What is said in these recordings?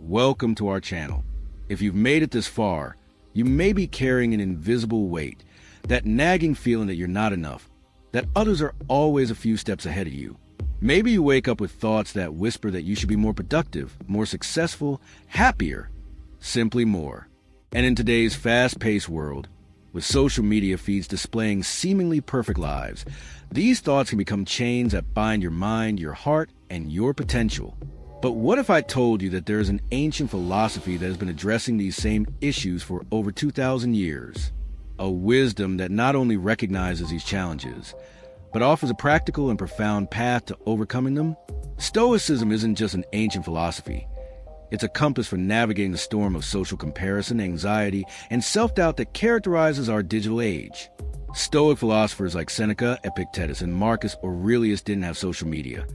welcome to our channel. If you've made it this far, you may be carrying an invisible weight, that nagging feeling that you're not enough, that others are always a few steps ahead of you. Maybe you wake up with thoughts that whisper that you should be more productive, more successful, happier, simply more. And in today's fast-paced world, with social media feeds displaying seemingly perfect lives, these thoughts can become chains that bind your mind, your heart, and your potential. But what if I told you that there is an ancient philosophy that has been addressing these same issues for over 2,000 years? A wisdom that not only recognizes these challenges, but offers a practical and profound path to overcoming them? Stoicism isn't just an ancient philosophy. It's a compass for navigating the storm of social comparison, anxiety, and self-doubt that characterizes our digital age. Stoic philosophers like Seneca, Epictetus, and Marcus Aurelius didn't have social media,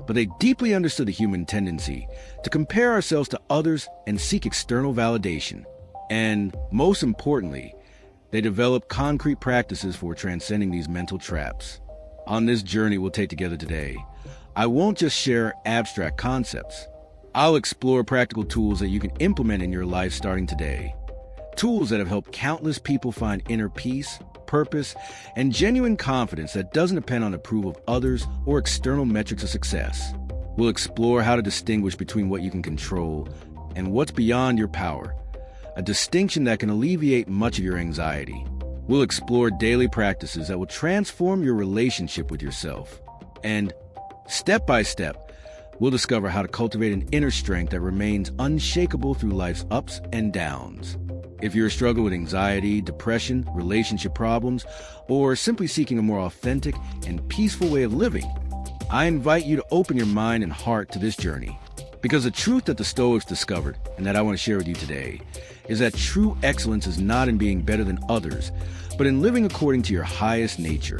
but they deeply understood the human tendency to compare ourselves to others and seek external validation. And, most importantly, they developed concrete practices for transcending these mental traps. On this journey we'll take together today, I won't just share abstract concepts. I'll explore practical tools that you can implement in your life starting today. Tools that have helped countless people find inner peace, purpose, and genuine confidence that doesn't depend on approval of others or external metrics of success. We'll explore how to distinguish between what you can control and what's beyond your power, a distinction that can alleviate much of your anxiety. We'll explore daily practices that will transform your relationship with yourself. And step by step, we'll discover how to cultivate an inner strength that remains unshakable through life's ups and downs. If you're struggling with anxiety, depression, relationship problems, or simply seeking a more authentic and peaceful way of living, I invite you to open your mind and heart to this journey. Because the truth that the Stoics discovered, and that I want to share with you today, is that true excellence is not in being better than others, but in living according to your highest nature.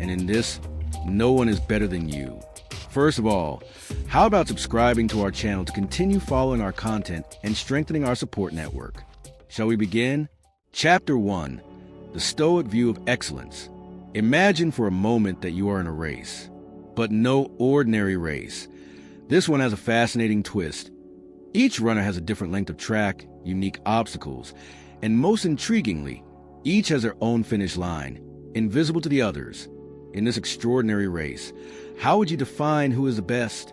And in this, no one is better than you. First of all, how about subscribing to our channel to continue following our content and strengthening our support network? Shall we begin? Chapter 1. The Stoic View of Excellence. Imagine for a moment that you are in a race, but no ordinary race. This one has a fascinating twist. Each runner has a different length of track, unique obstacles, and most intriguingly, each has their own finish line, invisible to the others. In this extraordinary race, how would you define who is the best?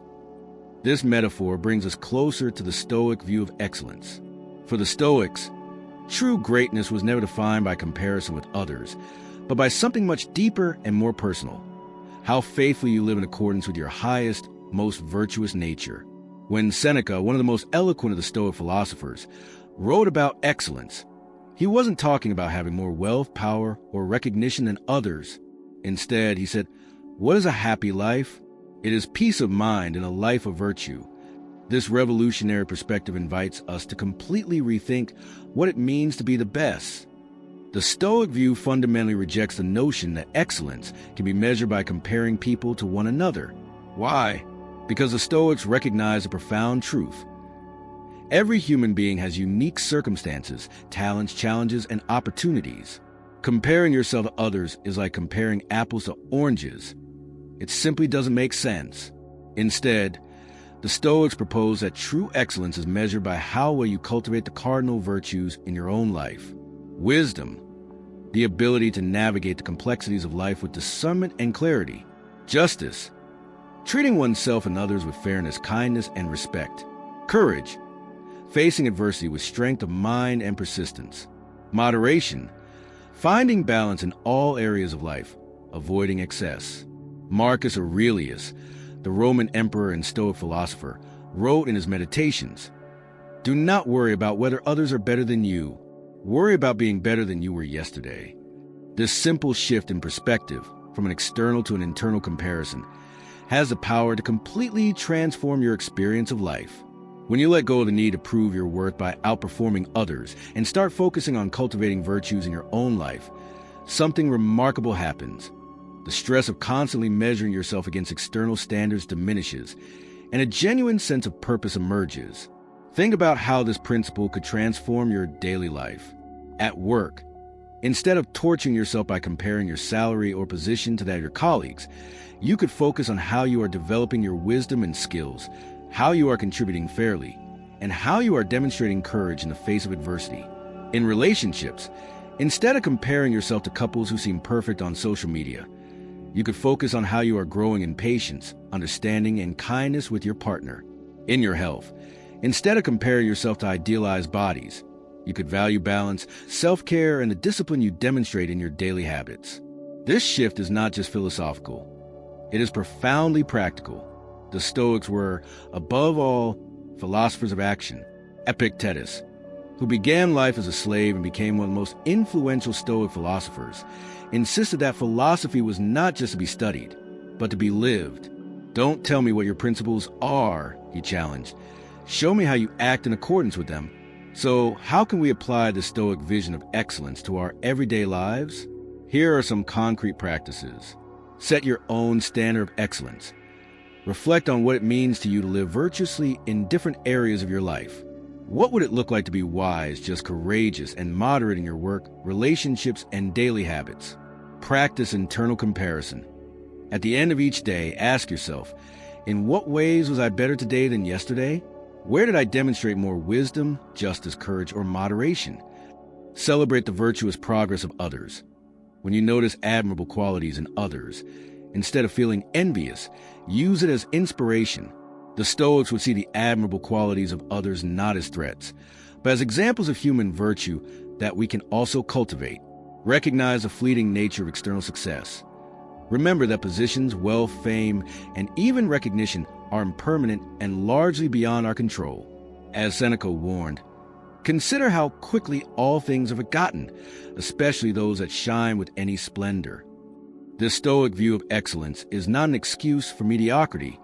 This metaphor brings us closer to the Stoic view of excellence. For the Stoics, true greatness was never defined by comparison with others, but by something much deeper and more personal. How faithfully you live in accordance with your highest, most virtuous nature. When Seneca, one of the most eloquent of the Stoic philosophers, wrote about excellence, he wasn't talking about having more wealth, power, or recognition than others. Instead, he said, "What is a happy life? It is peace of mind and a life of virtue." This revolutionary perspective invites us to completely rethink what it means to be the best. The Stoic view fundamentally rejects the notion that excellence can be measured by comparing people to one another. Why? Because the Stoics recognize a profound truth. Every human being has unique circumstances, talents, challenges, and opportunities. Comparing yourself to others is like comparing apples to oranges. It simply doesn't make sense. Instead, the Stoics propose that true excellence is measured by how well you cultivate the cardinal virtues in your own life. Wisdom, the ability to navigate the complexities of life with discernment and clarity. Justice, treating oneself and others with fairness, kindness, and respect. Courage, facing adversity with strength of mind and persistence. Moderation, finding balance in all areas of life, avoiding excess. Marcus Aurelius, the Roman emperor and Stoic philosopher, wrote in his Meditations, "Do not worry about whether others are better than you. Worry about being better than you were yesterday." This simple shift in perspective, from an external to an internal comparison, has the power to completely transform your experience of life. When you let go of the need to prove your worth by outperforming others and start focusing on cultivating virtues in your own life, something remarkable happens. The stress of constantly measuring yourself against external standards diminishes, and a genuine sense of purpose emerges. Think about how this principle could transform your daily life. At work, instead of torturing yourself by comparing your salary or position to that of your colleagues, you could focus on how you are developing your wisdom and skills, how you are contributing fairly, and how you are demonstrating courage in the face of adversity. In relationships, instead of comparing yourself to couples who seem perfect on social media, you could focus on how you are growing in patience, understanding, and kindness with your partner. In your health, instead of comparing yourself to idealized bodies, you could value balance, self-care, and the discipline you demonstrate in your daily habits. This shift is not just philosophical. It is profoundly practical. The Stoics were, above all, philosophers of action. Epictetus, who began life as a slave and became one of the most influential Stoic philosophers, insisted that philosophy was not just to be studied, but to be lived. "Don't tell me what your principles are," he challenged. "Show me how you act in accordance with them." So, how can we apply the Stoic vision of excellence to our everyday lives? Here are some concrete practices. Set your own standard of excellence. Reflect on what it means to you to live virtuously in different areas of your life. What would it look like to be wise, just courageous, and moderate in your work, relationships, and daily habits? Practice internal comparison. At the end of each day, ask yourself, in what ways was I better today than yesterday? Where did I demonstrate more wisdom, justice, courage, or moderation? Celebrate the virtuous progress of others. When you notice admirable qualities in others, instead of feeling envious, use it as inspiration. The Stoics would see the admirable qualities of others not as threats, but as examples of human virtue that we can also cultivate. Recognize the fleeting nature of external success. Remember that positions, wealth, fame, and even recognition are impermanent and largely beyond our control. As Seneca warned, consider how quickly all things are forgotten, especially those that shine with any splendor. This Stoic view of excellence is not an excuse for mediocrity,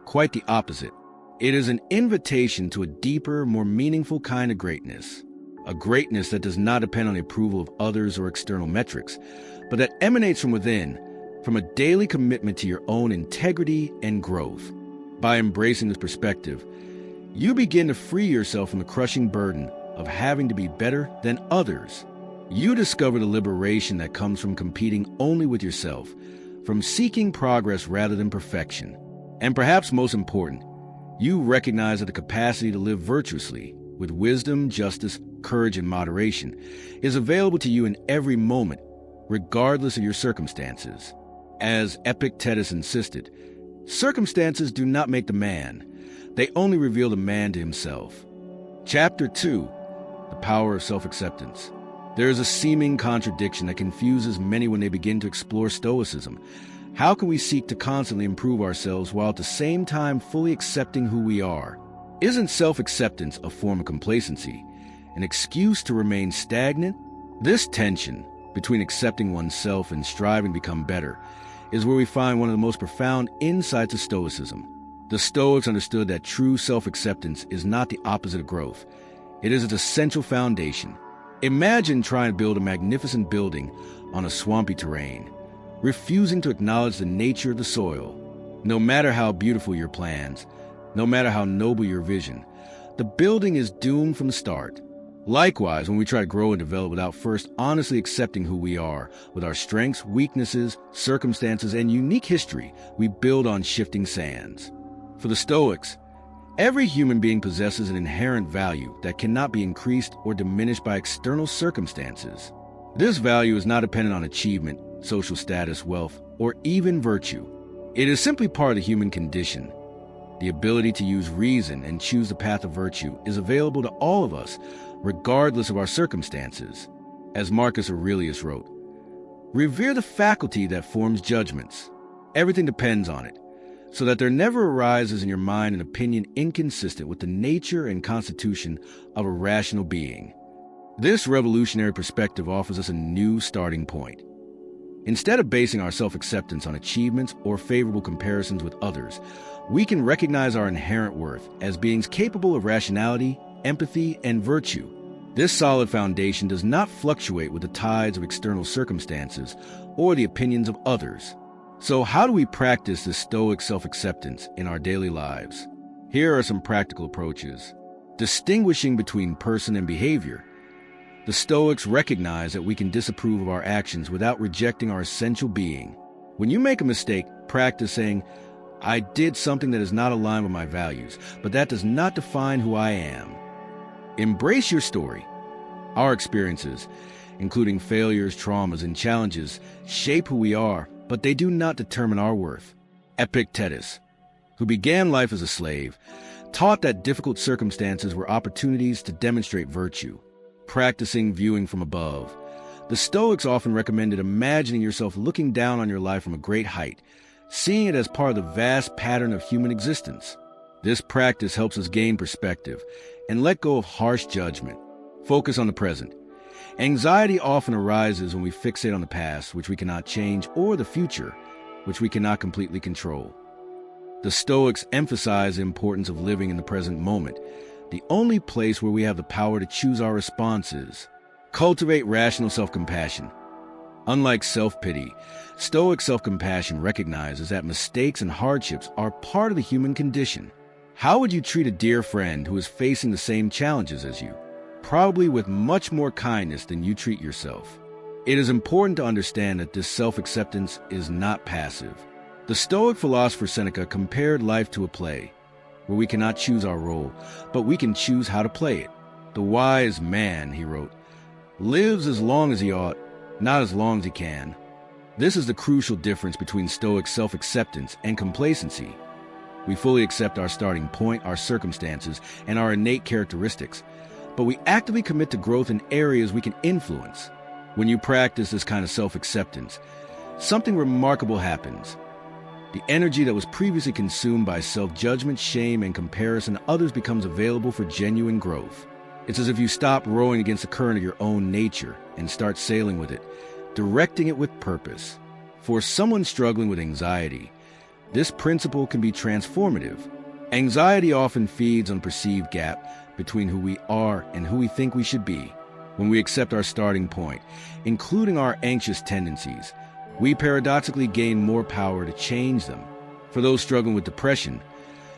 quite the opposite. It is an invitation to a deeper, more meaningful kind of greatness. A greatness that does not depend on the approval of others or external metrics, but that emanates from within, from a daily commitment to your own integrity and growth. By embracing this perspective, you begin to free yourself from the crushing burden of having to be better than others. You discover the liberation that comes from competing only with yourself, from seeking progress rather than perfection. And perhaps most important, you recognize that the capacity to live virtuously, with wisdom, justice, courage, and moderation, is available to you in every moment, regardless of your circumstances. As Epictetus insisted, circumstances do not make the man. They only reveal the man to himself. Chapter 2, The Power of Self-Acceptance. There is a seeming contradiction that confuses many when they begin to explore Stoicism. How can we seek to constantly improve ourselves while at the same time fully accepting who we are? Isn't self-acceptance a form of complacency, an excuse to remain stagnant? This tension between accepting oneself and striving to become better is where we find one of the most profound insights of Stoicism. The Stoics understood that true self-acceptance is not the opposite of growth. It is its essential foundation. Imagine trying to build a magnificent building on a swampy terrain, refusing to acknowledge the nature of the soil. No matter how beautiful your plans, no matter how noble your vision, the building is doomed from the start. Likewise, when we try to grow and develop without first honestly accepting who we are, with our strengths, weaknesses, circumstances, and unique history, we build on shifting sands. For the Stoics, every human being possesses an inherent value that cannot be increased or diminished by external circumstances. This value is not dependent on achievement, social status, wealth, or even virtue. It is simply part of the human condition. The ability to use reason and choose the path of virtue is available to all of us, regardless of our circumstances. As Marcus Aurelius wrote, "Revere the faculty that forms judgments. Everything depends on it, so that there never arises in your mind an opinion inconsistent with the nature and constitution of a rational being." This revolutionary perspective offers us a new starting point. Instead of basing our self-acceptance on achievements or favorable comparisons with others, we can recognize our inherent worth as beings capable of rationality, empathy, and virtue. This solid foundation does not fluctuate with the tides of external circumstances or the opinions of others. So how do we practice this Stoic self-acceptance in our daily lives? Here are some practical approaches. Distinguishing between person and behavior. The Stoics recognize that we can disapprove of our actions without rejecting our essential being. When you make a mistake, practice saying, I did something that is not aligned with my values, but that does not define who I am. Embrace your story. Our experiences, including failures, traumas, and challenges, shape who we are, but they do not determine our worth. Epictetus, who began life as a slave, taught that difficult circumstances were opportunities to demonstrate virtue, practicing viewing from above. The Stoics often recommended imagining yourself looking down on your life from a great height, seeing it as part of the vast pattern of human existence. This practice helps us gain perspective and let go of harsh judgment. Focus on the present. Anxiety often arises when we fixate on the past, which we cannot change, or the future, which we cannot completely control. The Stoics emphasize the importance of living in the present moment, the only place where we have the power to choose our responses. Cultivate rational self-compassion. Unlike self-pity, Stoic self-compassion recognizes that mistakes and hardships are part of the human condition. How would you treat a dear friend who is facing the same challenges as you? Probably with much more kindness than you treat yourself. It is important to understand that this self-acceptance is not passive. The Stoic philosopher Seneca compared life to a play, where we cannot choose our role, but we can choose how to play it. The wise man, he wrote, lives as long as he ought, not as long as he can. This is the crucial difference between Stoic self-acceptance and complacency. We fully accept our starting point, our circumstances, and our innate characteristics, but we actively commit to growth in areas we can influence. When you practice this kind of self-acceptance, something remarkable happens. The energy that was previously consumed by self-judgment, shame, and comparison to others becomes available for genuine growth. It's as if you stop rowing against the current of your own nature and start sailing with it, directing it with purpose. For someone struggling with anxiety, this principle can be transformative. Anxiety often feeds on the perceived gap between who we are and who we think we should be. When we accept our starting point, including our anxious tendencies, we paradoxically gain more power to change them. For those struggling with depression,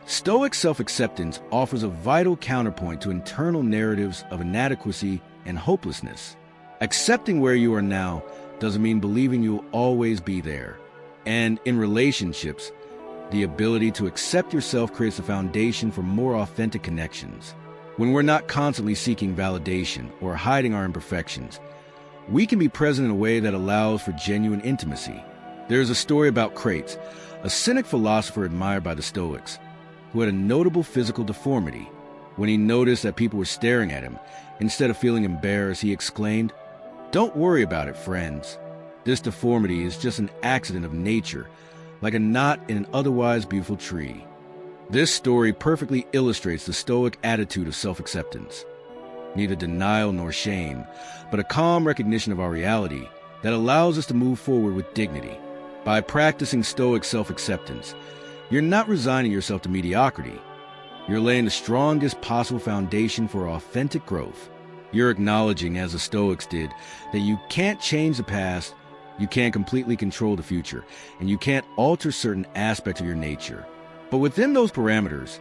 Stoic self-acceptance offers a vital counterpoint to internal narratives of inadequacy and hopelessness. Accepting where you are now doesn't mean believing you'll always be there. And in relationships, the ability to accept yourself creates a foundation for more authentic connections. When we're not constantly seeking validation or hiding our imperfections, we can be present in a way that allows for genuine intimacy. There is a story about Crates, a Cynic philosopher admired by the Stoics, who had a notable physical deformity. When he noticed that people were staring at him, instead of feeling embarrassed, he exclaimed, "Don't worry about it, friends. This deformity is just an accident of nature, like a knot in an otherwise beautiful tree." This story perfectly illustrates the Stoic attitude of self-acceptance. Neither denial nor shame, but a calm recognition of our reality that allows us to move forward with dignity. By practicing Stoic self-acceptance, you're not resigning yourself to mediocrity. You're laying the strongest possible foundation for authentic growth. You're acknowledging, as the Stoics did, that you can't change the past, you can't completely control the future, and you can't alter certain aspects of your nature. But within those parameters,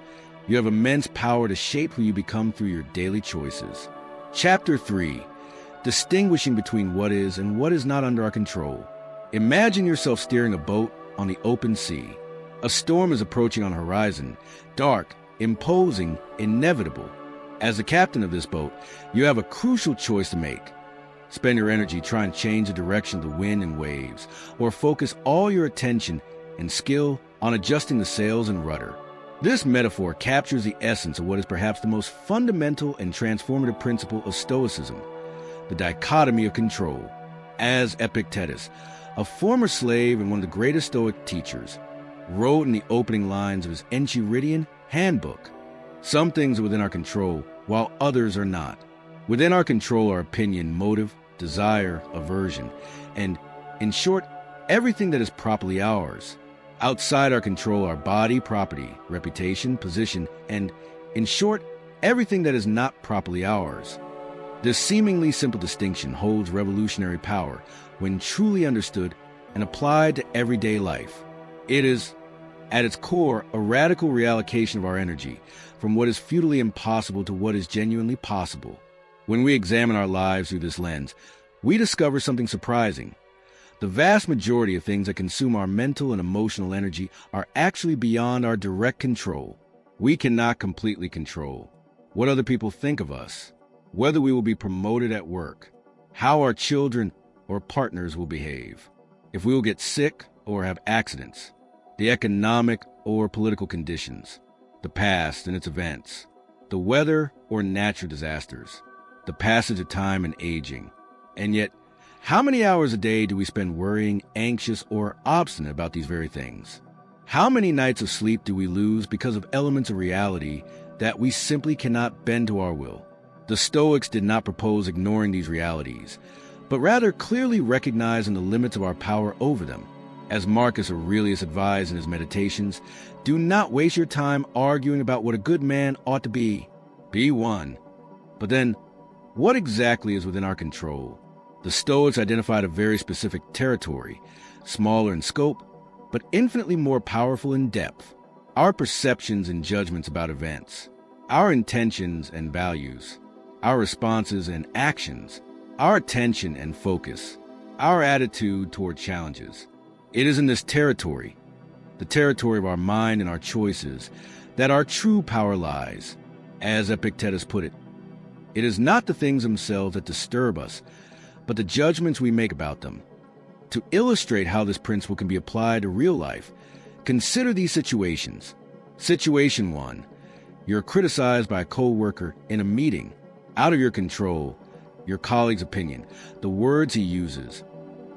you have immense power to shape who you become through your daily choices. Chapter 3. Distinguishing between what is and what is not under our control. Imagine yourself steering a boat on the open sea. A storm is approaching on the horizon, dark, imposing, inevitable. As the captain of this boat, you have a crucial choice to make. Spend your energy trying to change the direction of the wind and waves, or focus all your attention and skill on adjusting the sails and rudder. This metaphor captures the essence of what is perhaps the most fundamental and transformative principle of Stoicism, the dichotomy of control. As Epictetus, a former slave and one of the greatest Stoic teachers, wrote in the opening lines of his Enchiridion handbook, some things are within our control, while others are not. Within our control are opinion, motive, desire, aversion, and, in short, everything that is properly ours. Outside our control are body, property, reputation, position, and, in short, everything that is not properly ours. This seemingly simple distinction holds revolutionary power when truly understood and applied to everyday life. It is, at its core, a radical reallocation of our energy from what is futilely impossible to what is genuinely possible. When we examine our lives through this lens, we discover something surprising. The vast majority of things that consume our mental and emotional energy are actually beyond our direct control. We cannot completely control what other people think of us, whether we will be promoted at work, how our children or partners will behave, if we will get sick or have accidents, the economic or political conditions, the past and its events, the weather or natural disasters, the passage of time and aging. And yet, how many hours a day do we spend worrying, anxious, or obstinate about these very things? How many nights of sleep do we lose because of elements of reality that we simply cannot bend to our will? The Stoics did not propose ignoring these realities, but rather clearly recognizing the limits of our power over them. As Marcus Aurelius advised in his Meditations, do not waste your time arguing about what a good man ought to be. Be one. But then, what exactly is within our control? The Stoics identified a very specific territory, smaller in scope, but infinitely more powerful in depth. Our perceptions and judgments about events, our intentions and values, our responses and actions, our attention and focus, our attitude toward challenges. It is in this territory, the territory of our mind and our choices, that our true power lies. As Epictetus put it, it is not the things themselves that disturb us, but the judgments we make about them. To illustrate how this principle can be applied to real life, consider these situations. Situation 1. You're criticized by a co-worker in a meeting. Out of your control, your colleague's opinion, the words he uses,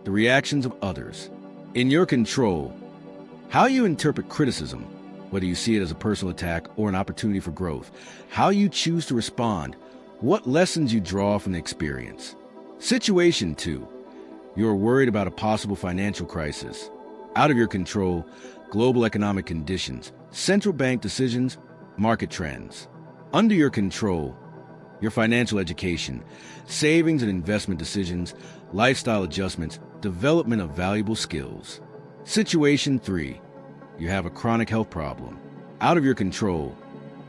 the reactions of others. In your control, how you interpret criticism, whether you see it as a personal attack or an opportunity for growth, how you choose to respond, what lessons you draw from the experience. Situation 2. You're worried about a possible financial crisis. Out of your control, global economic conditions, central bank decisions, market trends. Under your control, your financial education, savings and investment decisions, lifestyle adjustments, development of valuable skills. Situation 3. You have a chronic health problem. Out of your control,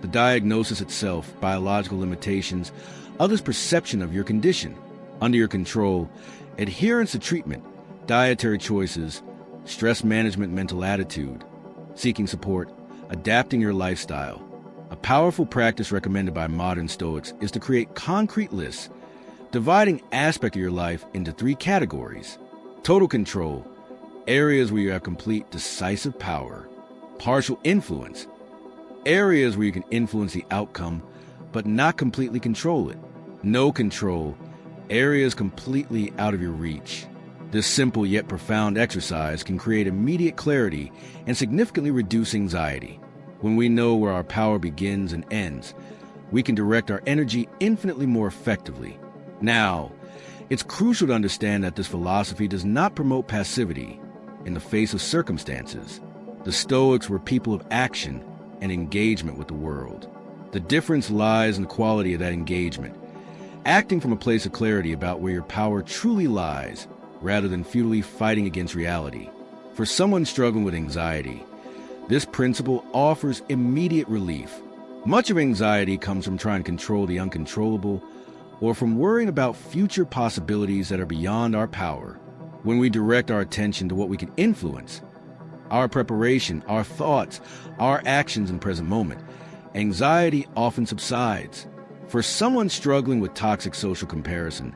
the diagnosis itself, biological limitations, others' perception of your condition. Under your control, adherence to treatment, dietary choices, stress management, mental attitude, seeking support, adapting your lifestyle. A powerful practice recommended by modern Stoics is to create concrete lists, dividing aspects of your life into 3 categories. Total control, areas where you have complete decisive power. Partial influence, areas where you can influence the outcome but not completely control it. No control, areas completely out of your reach. This simple yet profound exercise can create immediate clarity and significantly reduce anxiety. When we know where our power begins and ends, we can direct our energy infinitely more effectively. Now, it's crucial to understand that this philosophy does not promote passivity in the face of circumstances. The Stoics were people of action and engagement with the world. The difference lies in the quality of that engagement, acting from a place of clarity about where your power truly lies, rather than futilely fighting against reality. For someone struggling with anxiety, this principle offers immediate relief. Much of anxiety comes from trying to control the uncontrollable or from worrying about future possibilities that are beyond our power. When we direct our attention to what we can influence, our preparation, our thoughts, our actions in the present moment, anxiety often subsides. For someone struggling with toxic social comparison,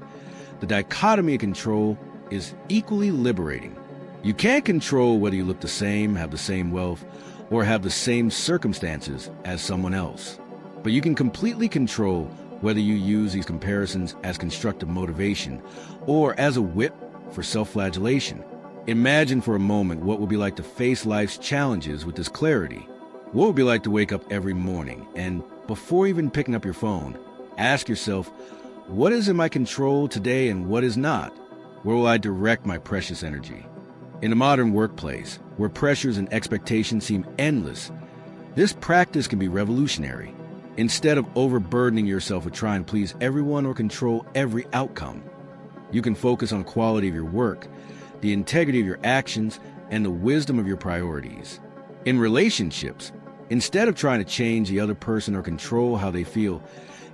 the dichotomy of control is equally liberating. You can't control whether you look the same, have the same wealth, or have the same circumstances as someone else. But you can completely control whether you use these comparisons as constructive motivation or as a whip for self-flagellation. Imagine for a moment what it would be like to face life's challenges with this clarity. What it would be like to wake up every morning and, before even picking up your phone, ask yourself, what is in my control today and what is not? Where will I direct my precious energy? In the modern workplace, where pressures and expectations seem endless, this practice can be revolutionary. Instead of overburdening yourself with trying to please everyone or control every outcome, you can focus on quality of your work, the integrity of your actions, and the wisdom of your priorities. In relationships, instead of trying to change the other person or control how they feel,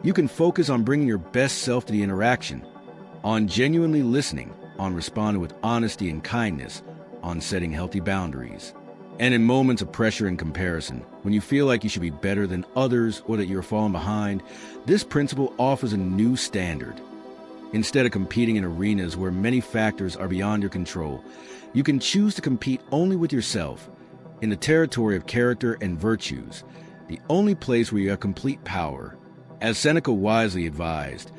you can focus on bringing your best self to the interaction, on genuinely listening, on responding with honesty and kindness, on setting healthy boundaries. And in moments of pressure and comparison, when you feel like you should be better than others or that you're falling behind, this principle offers a new standard. Instead of competing in arenas where many factors are beyond your control, you can choose to compete only with yourself, in the territory of character and virtues, the only place where you have complete power. As Seneca wisely advised,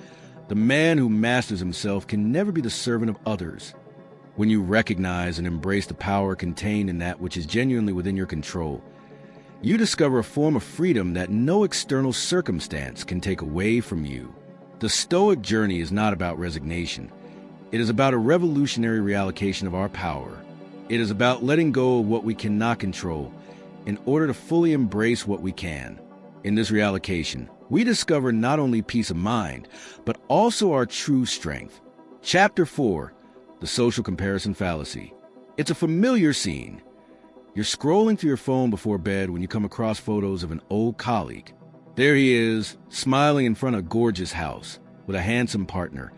the man who masters himself can never be the servant of others. When you recognize and embrace the power contained in that which is genuinely within your control, you discover a form of freedom that no external circumstance can take away from you. The Stoic journey is not about resignation. It is about a revolutionary reallocation of our power. It is about letting go of what we cannot control in order to fully embrace what we can. In this reallocation, we discover not only peace of mind, but also our true strength. Chapter 4. The Social Comparison Fallacy. It's a familiar scene. You're scrolling through your phone before bed when you come across photos of an old colleague. There he is, smiling in front of a gorgeous house, with a handsome partner,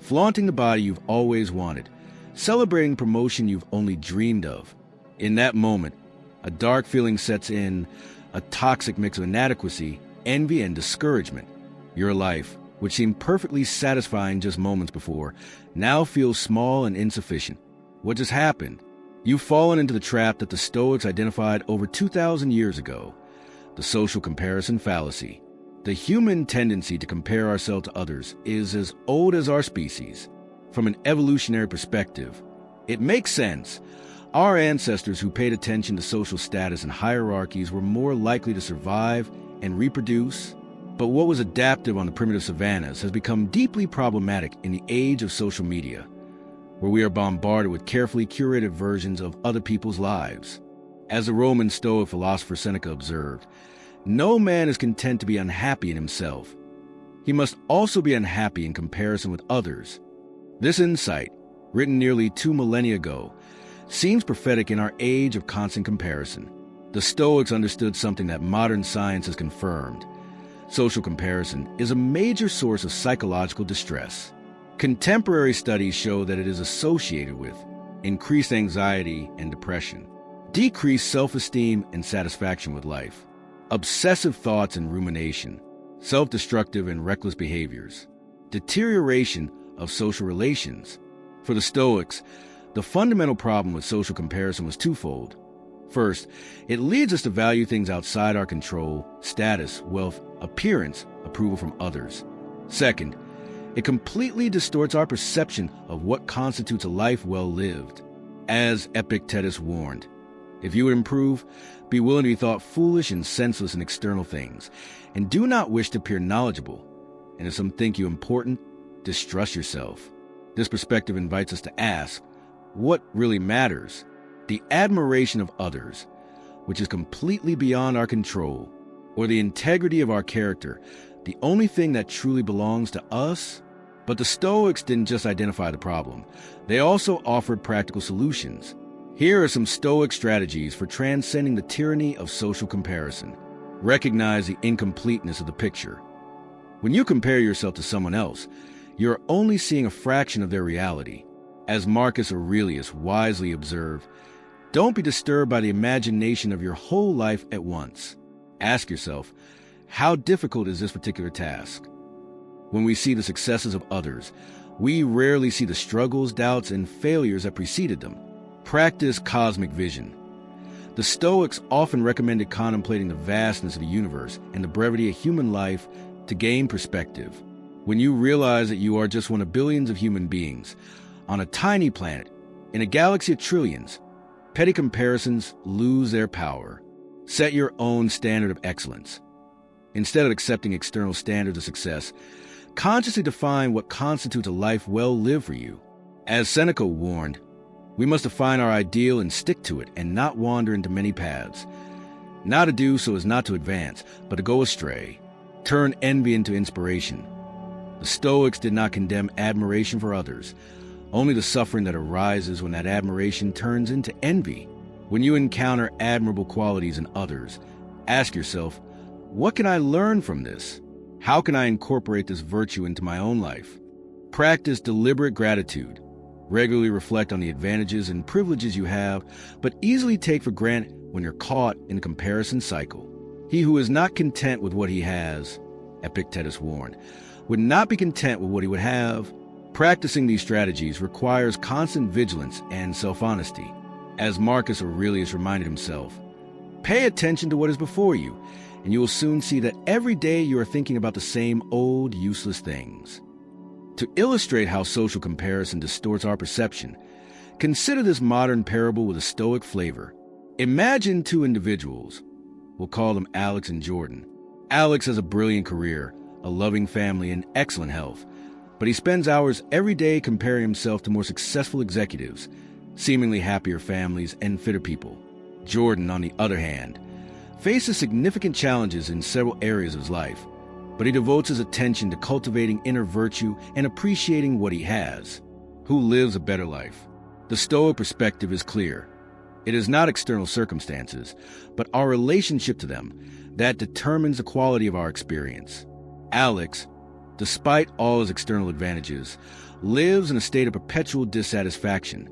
flaunting the body you've always wanted, celebrating promotion you've only dreamed of. In that moment, a dark feeling sets in, a toxic mix of inadequacy, envy, and discouragement. Your life, which seemed perfectly satisfying just moments before, now feels small and insufficient. What just happened? You've fallen into the trap that the Stoics identified over 2,000 years ago, the social comparison fallacy. The human tendency to compare ourselves to others is as old as our species. From an evolutionary perspective, it makes sense. Our ancestors who paid attention to social status and hierarchies were more likely to survive and reproduce. But what was adaptive on the primitive savannas has become deeply problematic in the age of social media, where we are bombarded with carefully curated versions of other people's lives. As the Roman Stoic philosopher Seneca observed, no man is content to be unhappy in himself. He must also be unhappy in comparison with others. This insight, written nearly 2 millennia ago, seems prophetic in our age of constant comparison. The Stoics understood something that modern science has confirmed. Social comparison is a major source of psychological distress. Contemporary studies show that it is associated with increased anxiety and depression, decreased self-esteem and satisfaction with life, obsessive thoughts and rumination, self-destructive and reckless behaviors, deterioration of social relations. For the Stoics, the fundamental problem with social comparison was twofold. First, it leads us to value things outside our control: status, wealth, appearance, approval from others. Second, it completely distorts our perception of what constitutes a life well lived. As Epictetus warned, if you would improve, be willing to be thought foolish and senseless in external things, and do not wish to appear knowledgeable. And if some think you important, distrust yourself. This perspective invites us to ask, what really matters? The admiration of others, which is completely beyond our control, or the integrity of our character, the only thing that truly belongs to us? But the Stoics didn't just identify the problem. They also offered practical solutions. Here are some Stoic strategies for transcending the tyranny of social comparison. Recognize the incompleteness of the picture. When you compare yourself to someone else, you're only seeing a fraction of their reality. As Marcus Aurelius wisely observed, don't be disturbed by the imagination of your whole life at once. Ask yourself, how difficult is this particular task? When we see the successes of others, we rarely see the struggles, doubts, and failures that preceded them. Practice cosmic vision. The Stoics often recommended contemplating the vastness of the universe and the brevity of human life to gain perspective. When you realize that you are just one of billions of human beings on a tiny planet in a galaxy of trillions, petty comparisons lose their power. Set your own standard of excellence. Instead of accepting external standards of success, consciously define what constitutes a life well lived for you. As Seneca warned, we must define our ideal and stick to it and not wander into many paths. Not to do so is not to advance, but to go astray. Turn envy into inspiration. The Stoics did not condemn admiration for others, only the suffering that arises when that admiration turns into envy. When you encounter admirable qualities in others, ask yourself, what can I learn from this? How can I incorporate this virtue into my own life? Practice deliberate gratitude. Regularly reflect on the advantages and privileges you have, but easily take for granted when you're caught in a comparison cycle. He who is not content with what he has, Epictetus warned, would not be content with what he would have. Practicing these strategies requires constant vigilance and self-honesty. As Marcus Aurelius reminded himself, pay attention to what is before you, and you will soon see that every day you are thinking about the same old, useless things. To illustrate how social comparison distorts our perception, consider this modern parable with a Stoic flavor. Imagine two individuals. We'll call them Alex and Jordan. Alex has a brilliant career, a loving family, and excellent health, but he spends hours every day comparing himself to more successful executives, seemingly happier families, and fitter people. Jordan, on the other hand, faces significant challenges in several areas of his life, but he devotes his attention to cultivating inner virtue and appreciating what he has. Who lives a better life? The Stoic perspective is clear. It is not external circumstances, but our relationship to them that determines the quality of our experience. Alex, despite all his external advantages, lives in a state of perpetual dissatisfaction,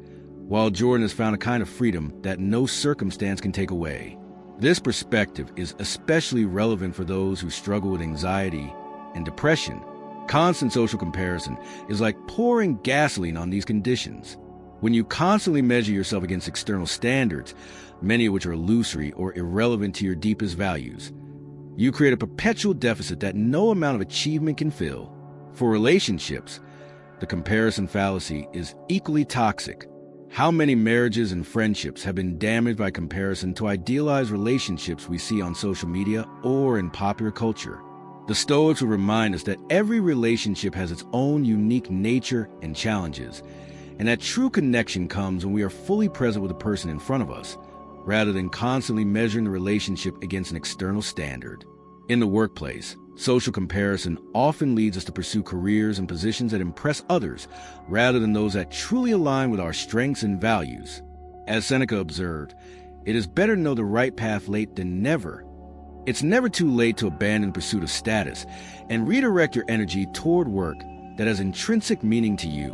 while Jordan has found a kind of freedom that no circumstance can take away. This perspective is especially relevant for those who struggle with anxiety and depression. Constant social comparison is like pouring gasoline on these conditions. When you constantly measure yourself against external standards, many of which are illusory or irrelevant to your deepest values, you create a perpetual deficit that no amount of achievement can fill. For relationships, the comparison fallacy is equally toxic. How many marriages and friendships have been damaged by comparison to idealized relationships we see on social media or in popular culture? The Stoics would remind us that every relationship has its own unique nature and challenges, and that true connection comes when we are fully present with the person in front of us, rather than constantly measuring the relationship against an external standard. In the workplace, social comparison often leads us to pursue careers and positions that impress others rather than those that truly align with our strengths and values. As Seneca observed, it is better to know the right path late than never. It's never too late to abandon pursuit of status and redirect your energy toward work that has intrinsic meaning to you.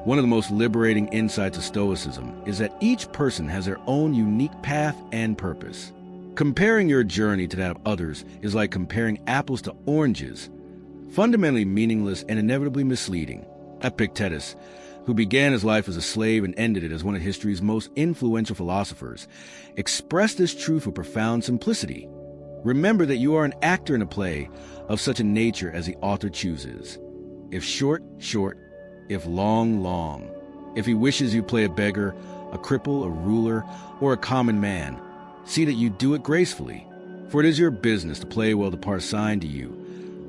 One of the most liberating insights of Stoicism is that each person has their own unique path and purpose. Comparing your journey to that of others is like comparing apples to oranges, fundamentally meaningless and inevitably misleading. Epictetus, who began his life as a slave and ended it as one of history's most influential philosophers, expressed this truth with profound simplicity. Remember that you are an actor in a play of such a nature as the author chooses. If short, short. If long, long. If he wishes you play a beggar, a cripple, a ruler, or a common man, see that you do it gracefully. For it is your business to play well the part assigned to you,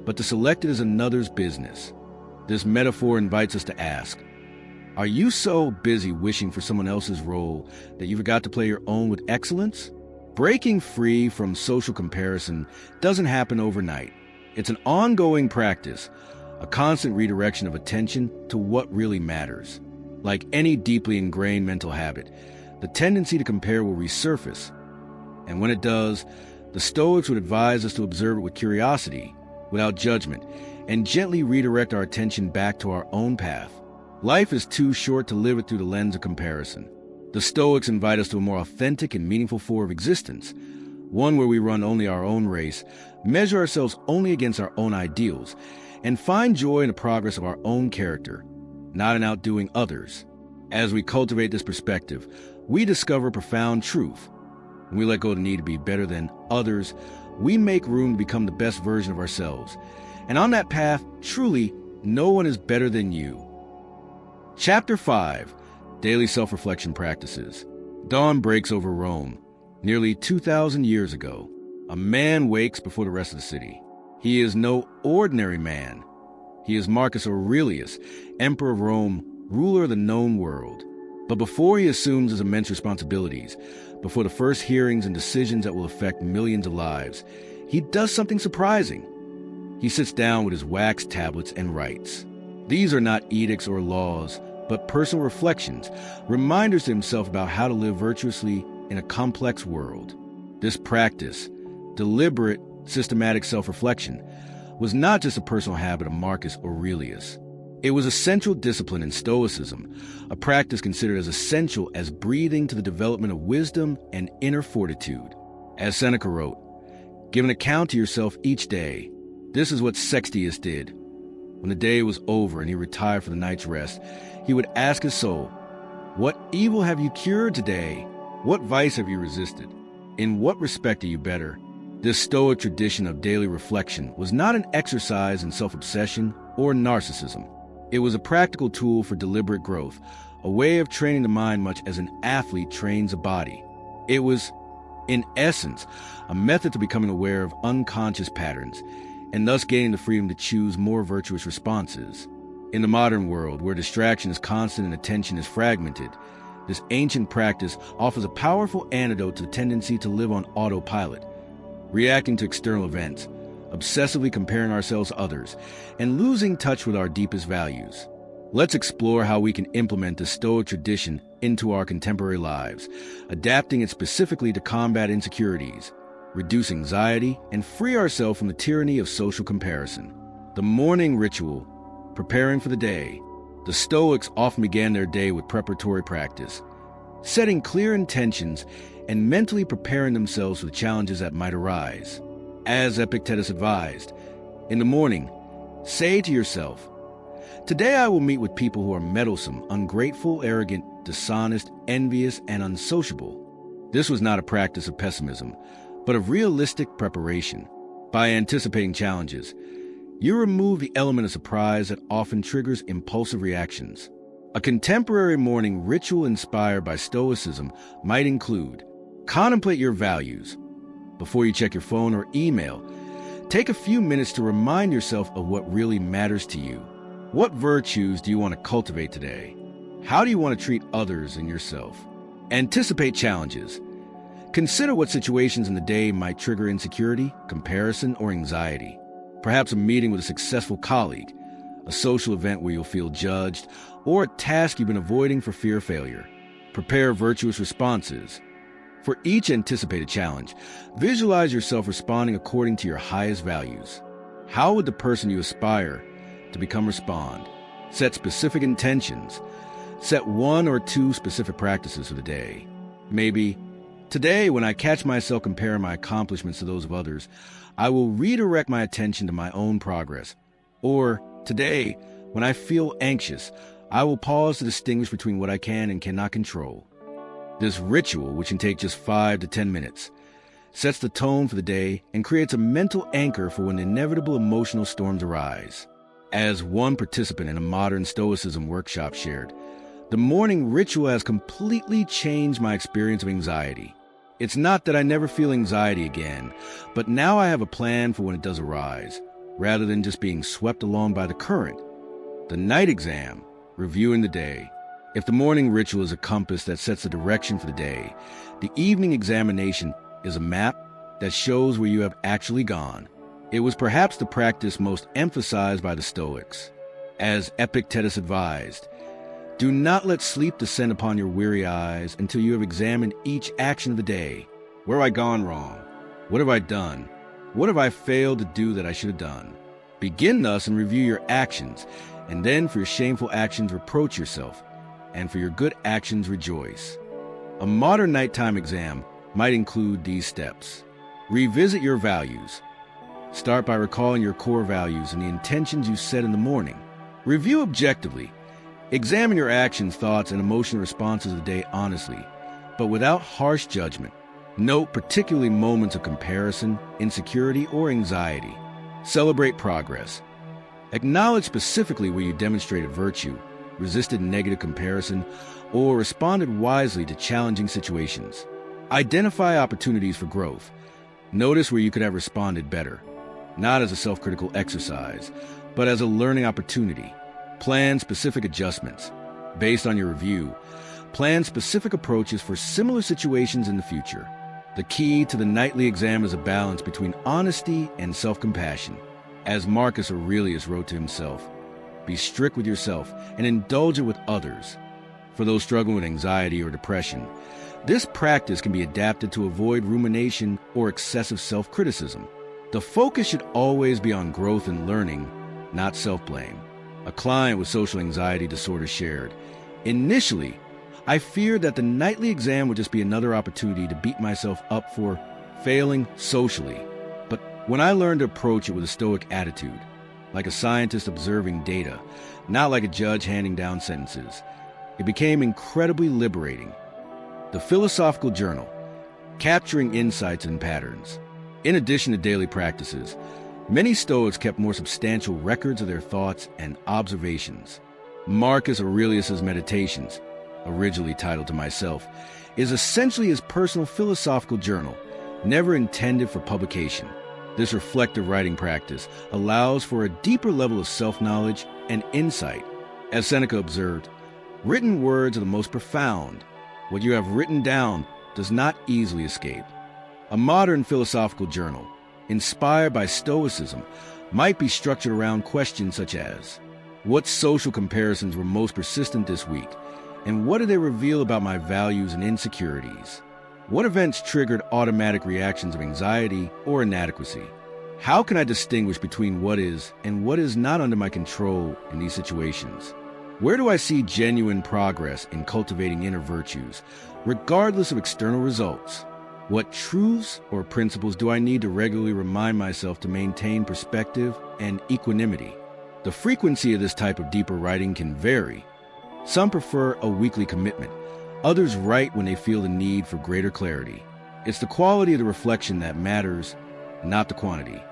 but to select it is another's business. This metaphor invites us to ask, are you so busy wishing for someone else's role that you forgot to play your own with excellence? Breaking free from social comparison doesn't happen overnight. It's an ongoing practice, a constant redirection of attention to what really matters. Like any deeply ingrained mental habit, the tendency to compare will resurface. And when it does, the Stoics would advise us to observe it with curiosity, without judgment, and gently redirect our attention back to our own path. Life is too short to live it through the lens of comparison. The Stoics invite us to a more authentic and meaningful form of existence, one where we run only our own race, measure ourselves only against our own ideals, and find joy in the progress of our own character, not in outdoing others. As we cultivate this perspective, we discover profound truth. When we let go of the need to be better than others, we make room to become the best version of ourselves. And on that path, truly, no one is better than you. Chapter 5. Daily Self-Reflection Practices. Dawn breaks over Rome. Nearly 2,000 years ago, a man wakes before the rest of the city. He is no ordinary man. He is Marcus Aurelius, Emperor of Rome, ruler of the known world. But before he assumes his immense responsibilities, before the first hearings and decisions that will affect millions of lives, he does something surprising. He sits down with his wax tablets and writes. These are not edicts or laws, but personal reflections, reminders to himself about how to live virtuously in a complex world. This practice, deliberate, systematic self-reflection, was not just a personal habit of Marcus Aurelius. It was a central discipline in Stoicism, a practice considered as essential as breathing to the development of wisdom and inner fortitude. As Seneca wrote, "Give an account to yourself each day." This is what Sextius did. When the day was over and he retired for the night's rest, he would ask his soul, "What evil have you cured today? What vice have you resisted? In what respect are you better?" This Stoic tradition of daily reflection was not an exercise in self-obsession or narcissism. It was a practical tool for deliberate growth, a way of training the mind much as an athlete trains a body. It was, in essence, a method to becoming aware of unconscious patterns, and thus gaining the freedom to choose more virtuous responses. In the modern world, where distraction is constant and attention is fragmented, this ancient practice offers a powerful antidote to the tendency to live on autopilot, reacting to external events, obsessively comparing ourselves to others, and losing touch with our deepest values. Let's explore how we can implement the Stoic tradition into our contemporary lives, adapting it specifically to combat insecurities, reduce anxiety, and free ourselves from the tyranny of social comparison. The morning ritual, preparing for the day. The Stoics often began their day with preparatory practice, setting clear intentions and mentally preparing themselves for the challenges that might arise. As Epictetus advised, in the morning, say to yourself, "Today I will meet with people who are meddlesome, ungrateful, arrogant, dishonest, envious, and unsociable." This was not a practice of pessimism, but of realistic preparation. By anticipating challenges, you remove the element of surprise that often triggers impulsive reactions. A contemporary morning ritual inspired by Stoicism might include: contemplate your values. Before you check your phone or email, take a few minutes to remind yourself of what really matters to you. What virtues do you want to cultivate today? How do you want to treat others and yourself? Anticipate challenges. Consider what situations in the day might trigger insecurity, comparison, or anxiety. Perhaps a meeting with a successful colleague, a social event where you'll feel judged, or a task you've been avoiding for fear of failure. Prepare virtuous responses. For each anticipated challenge, visualize yourself responding according to your highest values. How would the person you aspire to become respond? Set specific intentions. Set 1 or 2 specific practices for the day. Maybe, today, when I catch myself comparing my accomplishments to those of others, I will redirect my attention to my own progress. Or, today, when I feel anxious, I will pause to distinguish between what I can and cannot control. This ritual, which can take just 5 to 10 minutes, sets the tone for the day and creates a mental anchor for when inevitable emotional storms arise. As one participant in a modern Stoicism workshop shared, the morning ritual has completely changed my experience of anxiety. It's not that I never feel anxiety again, but now I have a plan for when it does arise, rather than just being swept along by the current. The night exam, reviewing the day. If the morning ritual is a compass that sets the direction for the day, the evening examination is a map that shows where you have actually gone. It was perhaps the practice most emphasized by the Stoics. As Epictetus advised, do not let sleep descend upon your weary eyes until you have examined each action of the day. Where have I gone wrong? What have I done? What have I failed to do that I should have done? Begin thus and review your actions, and then for your shameful actions reproach yourself, and for your good actions rejoice. A modern nighttime exam might include these steps. Revisit your values. Start by recalling your core values and the intentions you set in the morning. Review objectively. Examine your actions, thoughts, and emotional responses of the day honestly, but without harsh judgment. Note particularly moments of comparison, insecurity, or anxiety. Celebrate progress. Acknowledge specifically where you demonstrated virtue, resisted negative comparison, or responded wisely to challenging situations. Identify opportunities for growth. Notice where you could have responded better, not as a self-critical exercise, but as a learning opportunity. Plan specific adjustments. Based on your review, plan specific approaches for similar situations in the future. The key to the nightly exam is a balance between honesty and self-compassion. As Marcus Aurelius wrote to himself, be strict with yourself and indulgent with others. For those struggling with anxiety or depression, this practice can be adapted to avoid rumination or excessive self-criticism. The focus should always be on growth and learning, not self-blame. a client with social anxiety disorder, shared. Initially, I feared that the nightly exam would just be another opportunity to beat myself up for failing socially. But when I learned to approach it with a stoic attitude, like a scientist observing data, not like a judge handing down sentences, it became incredibly liberating. The Philosophical Journal, capturing insights and patterns. In addition to daily practices, many Stoics kept more substantial records of their thoughts and observations. Marcus Aurelius's Meditations, originally titled To Myself, is essentially his personal philosophical journal, never intended for publication. This reflective writing practice allows for a deeper level of self-knowledge and insight. As Seneca observed, written words are the most profound. What you have written down does not easily escape. A modern philosophical journal, inspired by Stoicism, might be structured around questions such as, what social comparisons were most persistent this week, and what do they reveal about my values and insecurities? What events triggered automatic reactions of anxiety or inadequacy? How can I distinguish between what is and what is not under my control in these situations? Where do I see genuine progress in cultivating inner virtues, regardless of external results? What truths or principles do I need to regularly remind myself to maintain perspective and equanimity? The frequency of this type of deeper writing can vary. Some prefer a weekly commitment. Others write when they feel the need for greater clarity. It's the quality of the reflection that matters, not the quantity.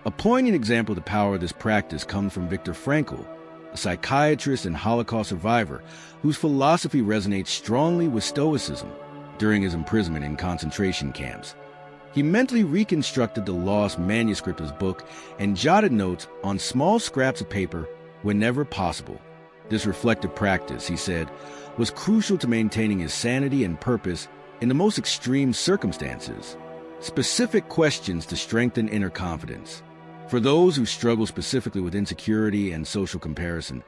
A poignant example of the power of this practice comes from Viktor Frankl, a psychiatrist and Holocaust survivor whose philosophy resonates strongly with Stoicism. During his imprisonment in concentration camps, he mentally reconstructed the lost manuscript of his book and jotted notes on small scraps of paper whenever possible. This reflective practice, he said, was crucial to maintaining his sanity and purpose in the most extreme circumstances. Specific questions to strengthen inner confidence. For those who struggle specifically with insecurity and social comparison,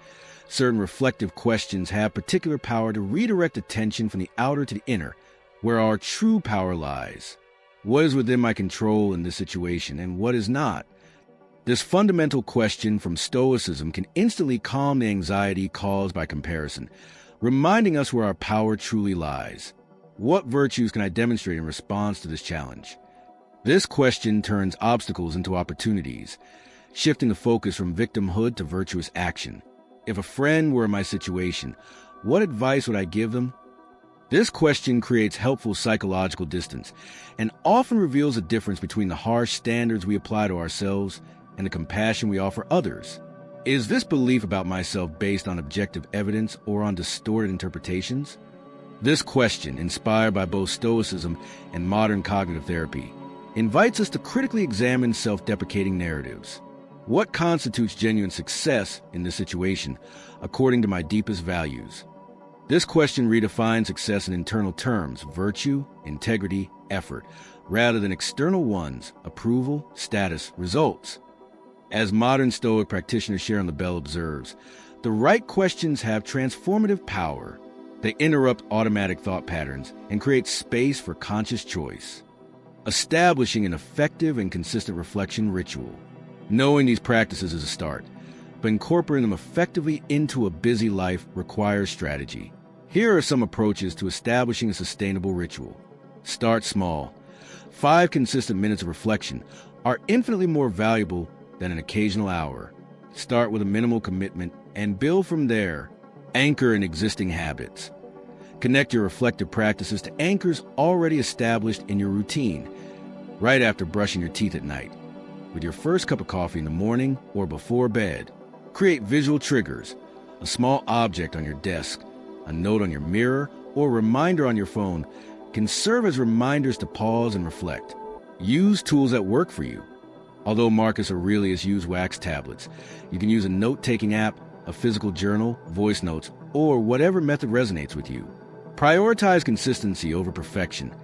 certain reflective questions have particular power to redirect attention from the outer to the inner, where our true power lies. What is within my control in this situation, and what is not? This fundamental question from Stoicism can instantly calm the anxiety caused by comparison, reminding us where our power truly lies. What virtues can I demonstrate in response to this challenge? This question turns obstacles into opportunities, shifting the focus from victimhood to virtuous action. If a friend were in my situation, what advice would I give them? This question creates helpful psychological distance and often reveals the difference between the harsh standards we apply to ourselves and the compassion we offer others. Is this belief about myself based on objective evidence or on distorted interpretations? This question, inspired by both Stoicism and modern cognitive therapy, invites us to critically examine self-deprecating narratives. What constitutes genuine success in this situation, according to my deepest values? This question redefines success in internal terms, virtue, integrity, effort, rather than external ones, approval, status, results. As modern Stoic practitioner Sharon LaBelle observes, the right questions have transformative power. They interrupt automatic thought patterns and create space for conscious choice, establishing an effective and consistent reflection ritual. Knowing these practices is a start, but incorporating them effectively into a busy life requires strategy. Here are some approaches to establishing a sustainable ritual. Start small. 5 consistent minutes of reflection are infinitely more valuable than an occasional hour. Start with a minimal commitment and build from there. Anchor in existing habits. Connect your reflective practices to anchors already established in your routine, right after brushing your teeth at night, with your first cup of coffee in the morning or before bed. Create visual triggers. A small object on your desk, a note on your mirror, or a reminder on your phone can serve as reminders to pause and reflect. Use tools that work for you. Although Marcus Aurelius used wax tablets, you can use a note-taking app, a physical journal, voice notes, or whatever method resonates with you. Prioritize consistency over perfection.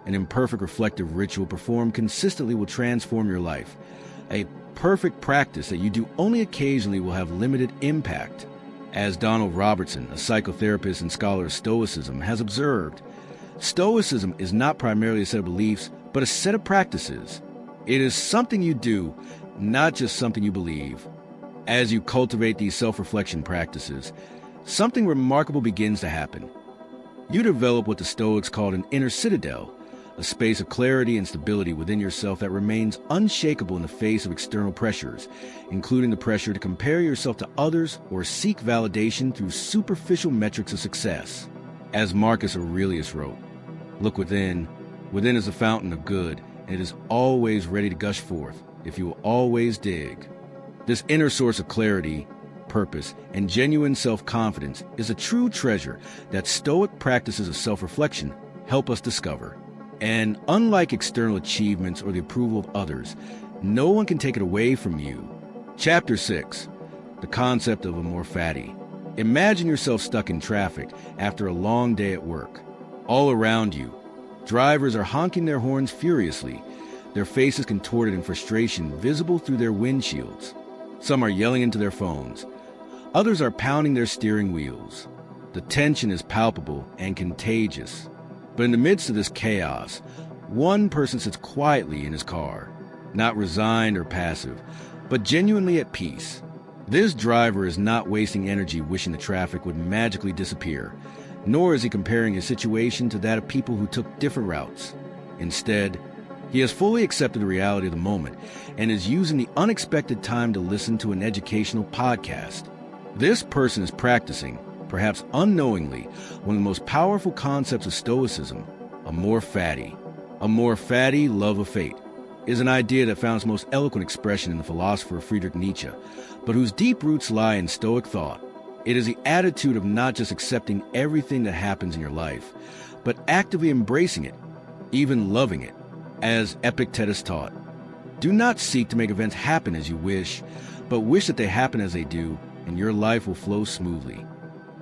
An imperfect reflective ritual performed consistently will transform your life. A perfect practice that you do only occasionally will have limited impact. As Donald Robertson, a psychotherapist and scholar of Stoicism, has observed, Stoicism is not primarily a set of beliefs, but a set of practices. It is something you do, not just something you believe. As you cultivate these self-reflection practices, something remarkable begins to happen. You develop what the Stoics called an inner citadel, a space of clarity and stability within yourself that remains unshakable in the face of external pressures, including the pressure to compare yourself to others or seek validation through superficial metrics of success. As Marcus Aurelius wrote, "Look within. Within is a fountain of good, and it is always ready to gush forth, if you will always dig." This inner source of clarity, purpose, and genuine self-confidence is a true treasure that Stoic practices of self-reflection help us discover. And unlike external achievements or the approval of others, no one can take it away from you. Chapter 6. The concept of amor fati. Imagine yourself stuck in traffic after a long day at work. All around you, drivers are honking their horns furiously, their faces contorted in frustration visible through their windshields. Some are yelling into their phones. Others are pounding their steering wheels. The tension is palpable and contagious. But in the midst of this chaos, one person sits quietly in his car, not resigned or passive, but genuinely at peace. This driver is not wasting energy wishing the traffic would magically disappear, nor is he comparing his situation to that of people who took different routes. Instead, he has fully accepted the reality of the moment and is using the unexpected time to listen to an educational podcast. This person is practicing, perhaps unknowingly, one of the most powerful concepts of Stoicism, amor fati. Amor fati, love of fate, is an idea that found its most eloquent expression in the philosopher Friedrich Nietzsche, but whose deep roots lie in Stoic thought. It is the attitude of not just accepting everything that happens in your life, but actively embracing it, even loving it, as Epictetus taught. Do not seek to make events happen as you wish, but wish that they happen as they do, and your life will flow smoothly.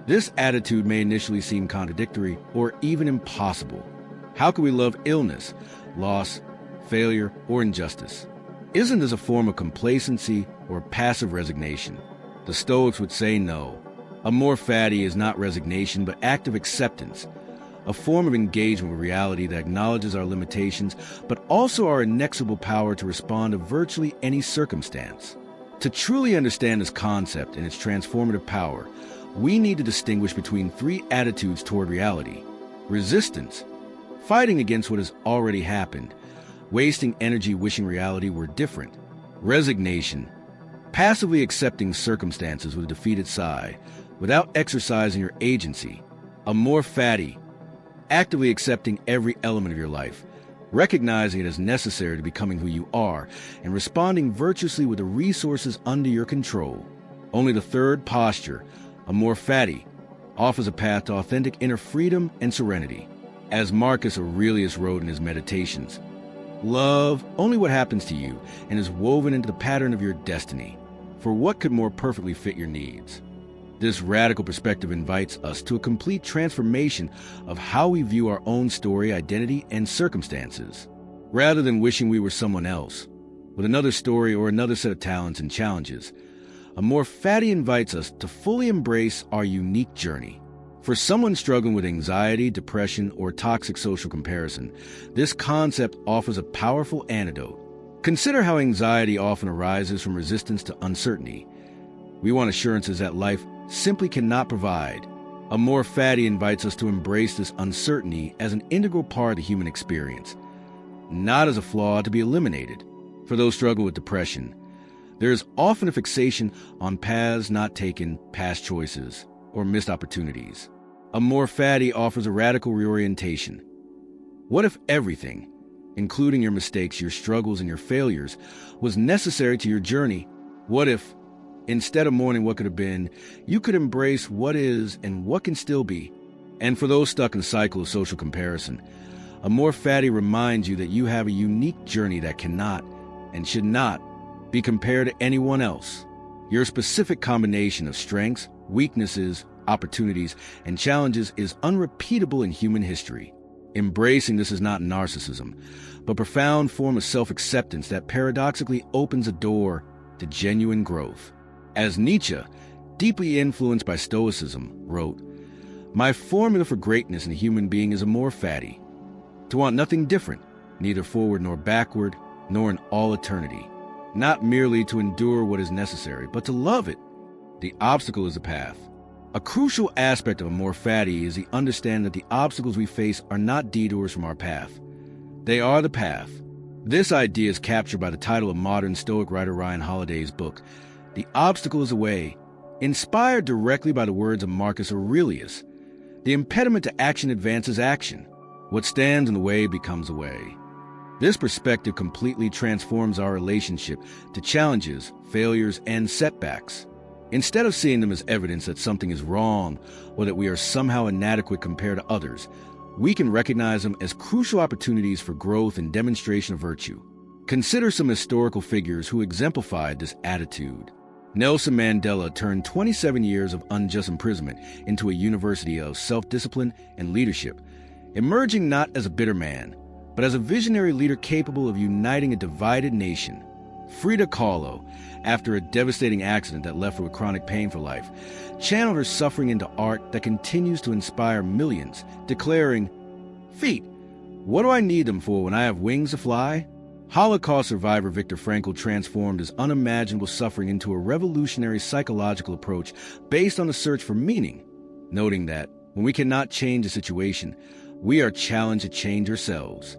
This attitude may initially seem contradictory or even impossible. How can we love illness, loss, failure, or injustice? Isn't this a form of complacency or passive resignation? The Stoics would say no. Amor fati is not resignation, but active acceptance, a form of engagement with reality that acknowledges our limitations, but also our inexorable power to respond to virtually any circumstance. To truly understand this concept and its transformative power, we need to distinguish between three attitudes toward reality: resistance, fighting against what has already happened, wasting energy wishing reality were different; resignation, passively accepting circumstances with a defeated sigh, without exercising your agency; amor fati, actively accepting every element of your life, recognizing it as necessary to becoming who you are, and responding virtuously with the resources under your control. Only the third posture, amor fati, offers a path to authentic inner freedom and serenity. As Marcus Aurelius wrote in his Meditations, "Love only what happens to you and is woven into the pattern of your destiny, for what could more perfectly fit your needs?" This radical perspective invites us to a complete transformation of how we view our own story, identity, and circumstances. Rather than wishing we were someone else, with another story or another set of talents and challenges, amor fati invites us to fully embrace our unique journey. For someone struggling with anxiety, depression, or toxic social comparison, this concept offers a powerful antidote. Consider how anxiety often arises from resistance to uncertainty. We want assurances that life simply cannot provide. Amor fati invites us to embrace this uncertainty as an integral part of the human experience, not as a flaw to be eliminated. For those struggling with depression, there is often a fixation on paths not taken, past choices, or missed opportunities. Amor fati offers a radical reorientation. What if everything, including your mistakes, your struggles, and your failures, was necessary to your journey? What if, instead of mourning what could have been, you could embrace what is and what can still be? And for those stuck in the cycle of social comparison, amor fati reminds you that you have a unique journey that cannot and should not be compared to anyone else. Your specific combination of strengths, weaknesses, opportunities, and challenges is unrepeatable in human history. Embracing this is not narcissism, but a profound form of self-acceptance that paradoxically opens a door to genuine growth. As Nietzsche, deeply influenced by Stoicism, wrote, "My formula for greatness in a human being is amor fati, to want nothing different, neither forward nor backward, nor in all eternity." not merely to endure what is necessary, but to love it. The obstacle is a path. A crucial aspect of Amor Fati is the understanding that the obstacles we face are not detours from our path. They are the path. This idea is captured by the title of modern Stoic writer Ryan Holiday's book, The Obstacle is a Way, inspired directly by the words of Marcus Aurelius. The impediment to action advances action. What stands in the way becomes a way. This perspective completely transforms our relationship to challenges, failures, and setbacks. Instead of seeing them as evidence that something is wrong or that we are somehow inadequate compared to others, we can recognize them as crucial opportunities for growth and demonstration of virtue. Consider some historical figures who exemplified this attitude. Nelson Mandela turned 27 years of unjust imprisonment into a university of self-discipline and leadership, emerging not as a bitter man, but as a visionary leader capable of uniting a divided nation. Frida Kahlo, after a devastating accident that left her with chronic pain for life, channeled her suffering into art that continues to inspire millions, declaring, "Feet, what do I need them for when I have wings to fly?" Holocaust survivor Viktor Frankl transformed his unimaginable suffering into a revolutionary psychological approach based on the search for meaning, noting that when we cannot change a situation, we are challenged to change ourselves.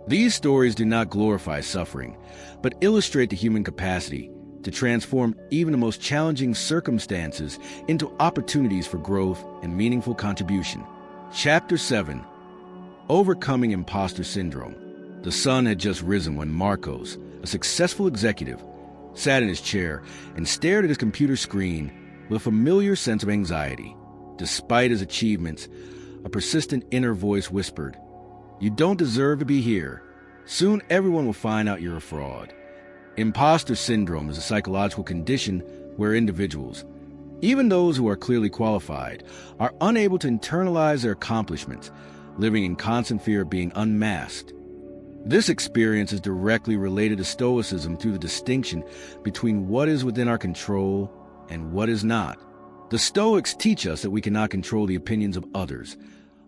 These stories do not glorify suffering, but illustrate the human capacity to transform even the most challenging circumstances into opportunities for growth and meaningful contribution. Chapter 7. Overcoming Imposter Syndrome. The sun had just risen when Marcos, a successful executive, sat in his chair and stared at his computer screen with a familiar sense of anxiety. Despite his achievements, a persistent inner voice whispered, "You don't deserve to be here. Soon everyone will find out you're a fraud." Imposter syndrome is a psychological condition where individuals, even those who are clearly qualified, are unable to internalize their accomplishments, living in constant fear of being unmasked. This experience is directly related to Stoicism through the distinction between what is within our control and what is not. The Stoics teach us that we cannot control the opinions of others,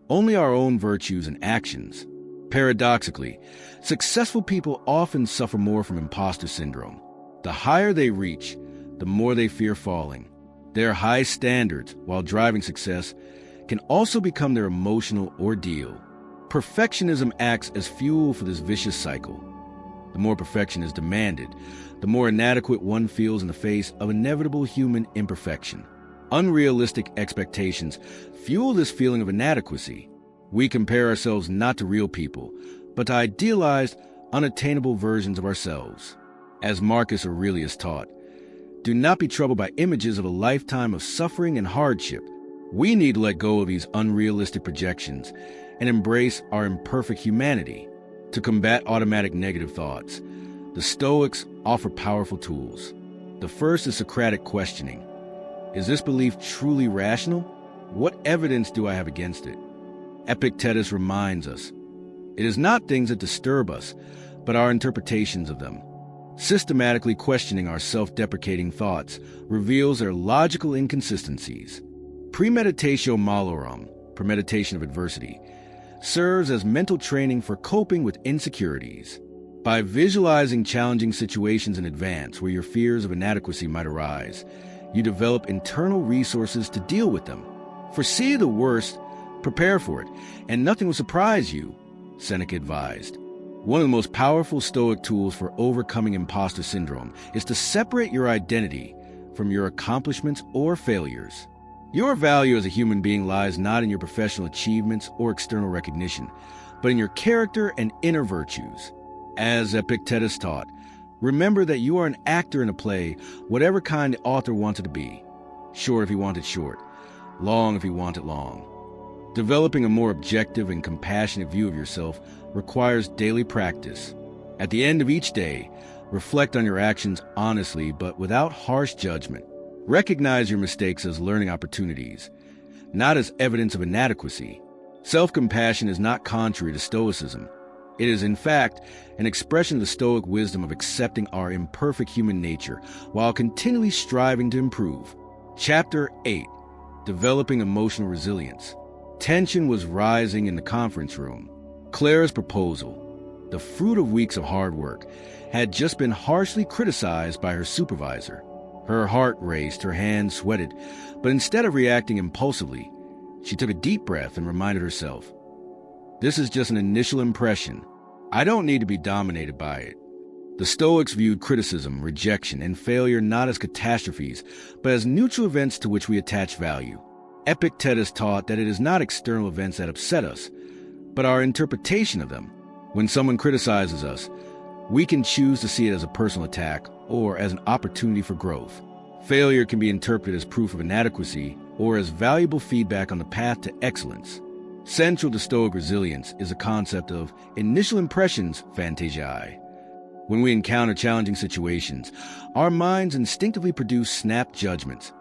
only our own virtues and actions. Paradoxically, successful people often suffer more from imposter syndrome. The higher they reach, the more they fear falling. Their high standards, while driving success, can also become their emotional ordeal. Perfectionism acts as fuel for this vicious cycle. The more perfection is demanded, the more inadequate one feels in the face of inevitable human imperfection. Unrealistic expectations fuel this feeling of inadequacy. We compare ourselves not to real people, but to idealized, unattainable versions of ourselves. As Marcus Aurelius taught, do not be troubled by images of a lifetime of suffering and hardship. We need to let go of these unrealistic projections and embrace our imperfect humanity. To combat automatic negative thoughts, the Stoics offer powerful tools. The first is Socratic questioning. Is this belief truly rational? What evidence do I have against it? Epictetus reminds us, it is not things that disturb us, but our interpretations of them. Systematically questioning our self-deprecating thoughts reveals their logical inconsistencies. Premeditatio malorum, premeditation of adversity, serves as mental training for coping with insecurities. By visualizing challenging situations in advance where your fears of inadequacy might arise, you develop internal resources to deal with them. Foresee the worst, prepare for it, and nothing will surprise you, Seneca advised. One of the most powerful Stoic tools for overcoming imposter syndrome is to separate your identity from your accomplishments or failures. Your value as a human being lies not in your professional achievements or external recognition, but in your character and inner virtues. As Epictetus taught, remember that you are an actor in a play, whatever kind the author wants it to be. Short if he wanted short, long if he wanted long. Developing a more objective and compassionate view of yourself requires daily practice. At the end of each day, reflect on your actions honestly but without harsh judgment. Recognize your mistakes as learning opportunities, not as evidence of inadequacy. Self-compassion is not contrary to Stoicism. It is, in fact, an expression of the Stoic wisdom of accepting our imperfect human nature while continually striving to improve. Chapter 8. Developing Emotional Resilience. Tension was rising in the conference room. Clara's proposal, the fruit of weeks of hard work, had just been harshly criticized by her supervisor. Her heart raced, her hands sweated, but instead of reacting impulsively, she took a deep breath and reminded herself, "This is just an initial impression. I don't need to be dominated by it." The Stoics viewed criticism, rejection, and failure not as catastrophes, but as neutral events to which we attach value. Epictetus taught that it is not external events that upset us, but our interpretation of them. When someone criticizes us, we can choose to see it as a personal attack or as an opportunity for growth. Failure can be interpreted as proof of inadequacy or as valuable feedback on the path to excellence. Central to Stoic resilience is a concept of initial impressions phantasiae. When we encounter challenging situations, our minds instinctively produce snap judgments,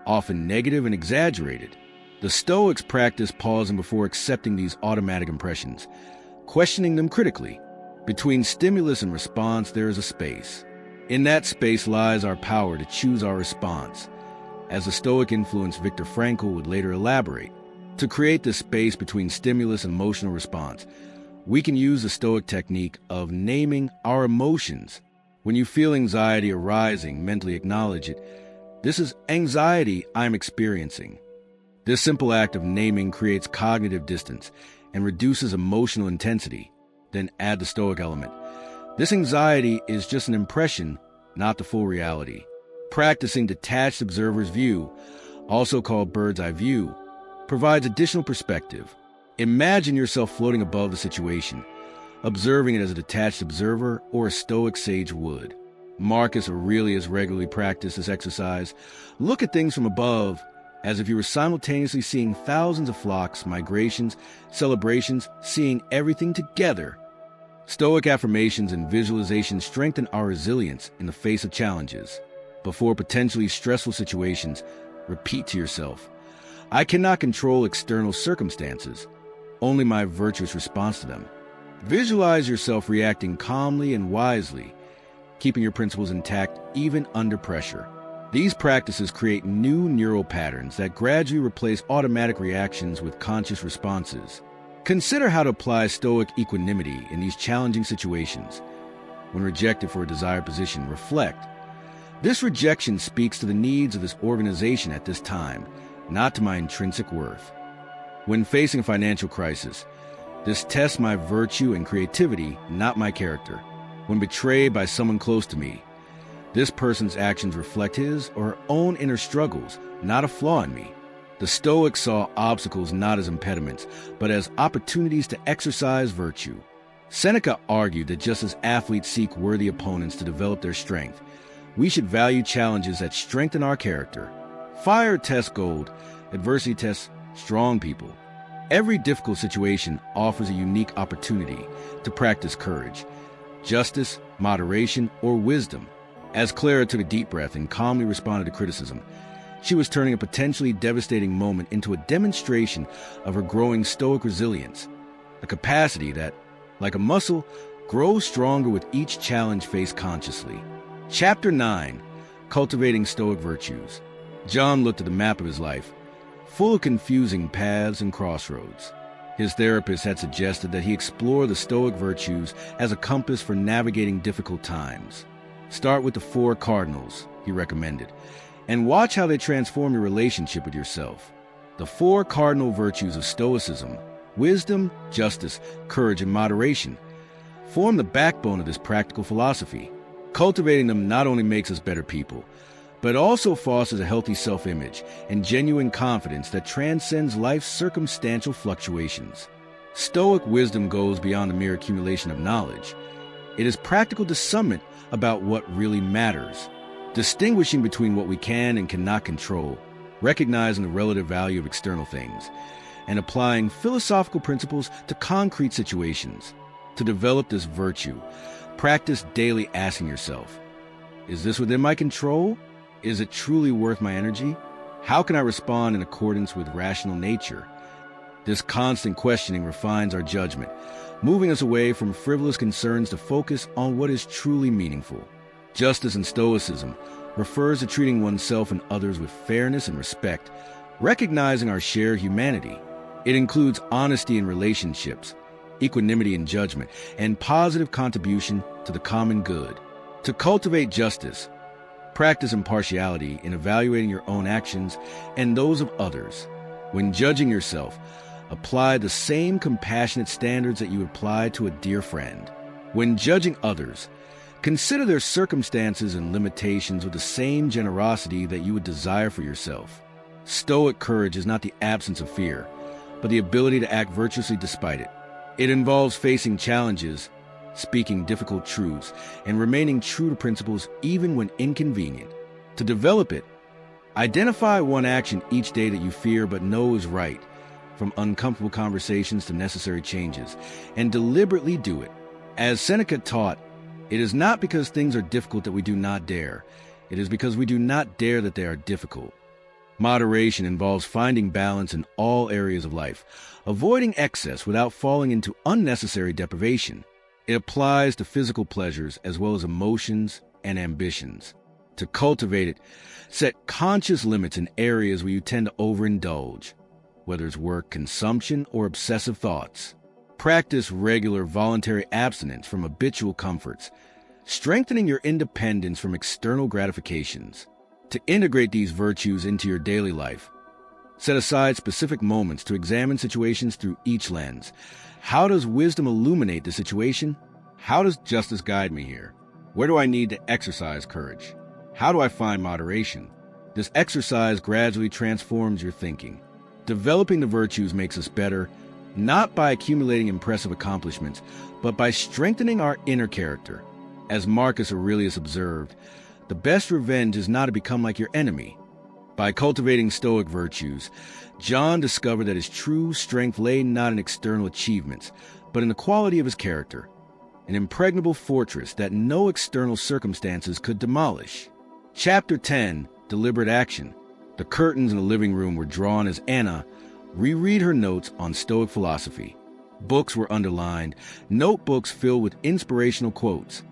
often negative and exaggerated. The Stoics practice pausing before accepting these automatic impressions, questioning them critically. Between stimulus and response, there is a space. In that space lies our power to choose our response. As the Stoic influence Viktor Frankl would later elaborate, to create this space between stimulus and emotional response, we can use the Stoic technique of naming our emotions. When you feel anxiety arising, mentally acknowledge it. This is anxiety I'm experiencing. This simple act of naming creates cognitive distance and reduces emotional intensity. Then add the Stoic element. This anxiety is just an impression, not the full reality. Practicing detached observer's view, also called bird's eye view, provides additional perspective. Imagine yourself floating above the situation, observing it as a detached observer or a Stoic sage would. Marcus Aurelius regularly practiced this exercise. Look at things from above as if you were simultaneously seeing thousands of flocks, migrations, celebrations, seeing everything together. Stoic affirmations and visualization strengthen our resilience in the face of challenges. Before potentially stressful situations, repeat to yourself, "I cannot control external circumstances, only my virtuous response to them." Visualize yourself reacting calmly and wisely, keeping your principles intact even under pressure. These practices create new neural patterns that gradually replace automatic reactions with conscious responses. Consider how to apply Stoic equanimity in these challenging situations. When rejected for a desired position, reflect. This rejection speaks to the needs of this organization at this time, not to my intrinsic worth. When facing a financial crisis, this tests my virtue and creativity, not my character. When betrayed by someone close to me, this person's actions reflect his or her own inner struggles, not a flaw in me. The Stoics saw obstacles not as impediments, but as opportunities to exercise virtue. Seneca argued that just as athletes seek worthy opponents to develop their strength, we should value challenges that strengthen our character. Fire tests gold, adversity tests strong people. Every difficult situation offers a unique opportunity to practice courage, justice, moderation, or wisdom. As Clara took a deep breath and calmly responded to criticism, she was turning a potentially devastating moment into a demonstration of her growing Stoic resilience, a capacity that, like a muscle, grows stronger with each challenge faced consciously. Chapter 9, Cultivating Stoic Virtues. John looked at the map of his life, full of confusing paths and crossroads. His therapist had suggested that he explore the Stoic virtues as a compass for navigating difficult times. Start with the 4 cardinals, he recommended, and watch how they transform your relationship with yourself. The 4 cardinal virtues of Stoicism, wisdom, justice, courage, and moderation, form the backbone of this practical philosophy. Cultivating them not only makes us better people, but also fosters a healthy self-image and genuine confidence that transcends life's circumstantial fluctuations. Stoic wisdom goes beyond the mere accumulation of knowledge. It is practical discernment about what really matters, distinguishing between what we can and cannot control, recognizing the relative value of external things, and applying philosophical principles to concrete situations. To develop this virtue, practice daily asking yourself, is this within my control? Is it truly worth my energy? How can I respond in accordance with rational nature? This constant questioning refines our judgment, moving us away from frivolous concerns to focus on what is truly meaningful. Justice in Stoicism refers to treating oneself and others with fairness and respect, recognizing our shared humanity. It includes honesty in relationships, equanimity in judgment, and positive contribution to the common good. To cultivate justice, practice impartiality in evaluating your own actions and those of others. When judging yourself, apply the same compassionate standards that you apply to a dear friend. When judging others, consider their circumstances and limitations with the same generosity that you would desire for yourself. Stoic courage is not the absence of fear, but the ability to act virtuously despite it. It involves facing challenges, speaking difficult truths, and remaining true to principles even when inconvenient. To develop it, identify one action each day that you fear but know is right, from uncomfortable conversations to necessary changes, and deliberately do it. As Seneca taught, it is not because things are difficult that we do not dare. It is because we do not dare that they are difficult. Moderation involves finding balance in all areas of life, avoiding excess without falling into unnecessary deprivation. It applies to physical pleasures as well as emotions and ambitions. To cultivate it, set conscious limits in areas where you tend to overindulge, whether it's work, consumption, or obsessive thoughts. Practice regular voluntary abstinence from habitual comforts, strengthening your independence from external gratifications. To integrate these virtues into your daily life, set aside specific moments to examine situations through each lens. How does wisdom illuminate the situation? How does justice guide me here? Where do I need to exercise courage? How do I find moderation? This exercise gradually transforms your thinking. Developing the virtues makes us better, not by accumulating impressive accomplishments, but by strengthening our inner character. As Marcus Aurelius observed, the best revenge is not to become like your enemy. By cultivating Stoic virtues, John discovered that his true strength lay not in external achievements, but in the quality of his character, an impregnable fortress that no external circumstances could demolish. Chapter 10, Deliberate Action. The curtains in the living room were drawn as Anna reread her notes on Stoic philosophy. Books were underlined, notebooks filled with inspirational quotes,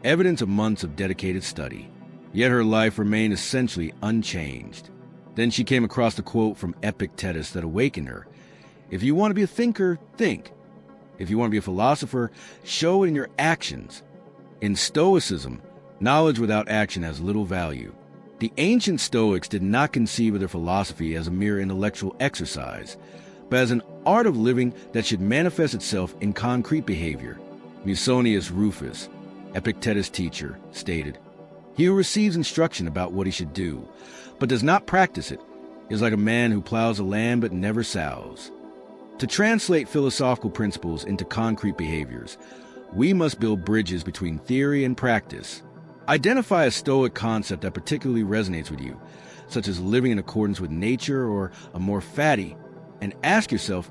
evidence of months of dedicated study. Yet her life remained essentially unchanged. Then she came across a quote from Epictetus that awakened her. If you want to be a thinker, think. If you want to be a philosopher, show it in your actions. In Stoicism, knowledge without action has little value. The ancient Stoics did not conceive of their philosophy as a mere intellectual exercise, but as an art of living that should manifest itself in concrete behavior. Musonius Rufus, Epictetus' teacher, stated, "He who receives instruction about what he should do, but does not practice it, is like a man who plows a land but never sows." To translate philosophical principles into concrete behaviors, we must build bridges between theory and practice. Identify a Stoic concept that particularly resonates with you, such as living in accordance with nature or a more fatty, and ask yourself,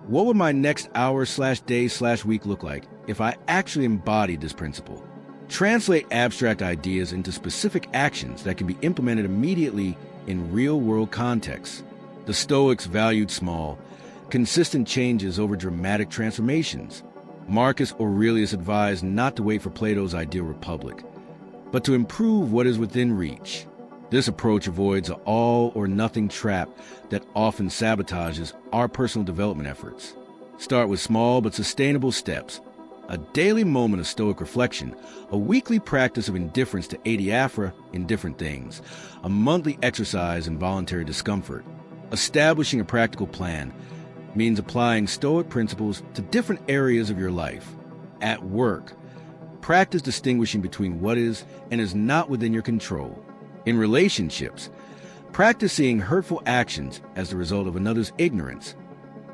what would my next hour/day/week look like if I actually embodied this principle? Translate abstract ideas into specific actions that can be implemented immediately in real-world contexts. The Stoics valued small, consistent changes over dramatic transformations. Marcus Aurelius advised not to wait for Plato's ideal republic, but to improve what is within reach. This approach avoids an all-or-nothing trap that often sabotages our personal development efforts. Start with small but sustainable steps, a daily moment of Stoic reflection, a weekly practice of indifference to adiaphora in different things, a monthly exercise in voluntary discomfort. Establishing a practical plan means applying Stoic principles to different areas of your life. At work, practice distinguishing between what is and is not within your control. In relationships, practice seeing hurtful actions as the result of another's ignorance,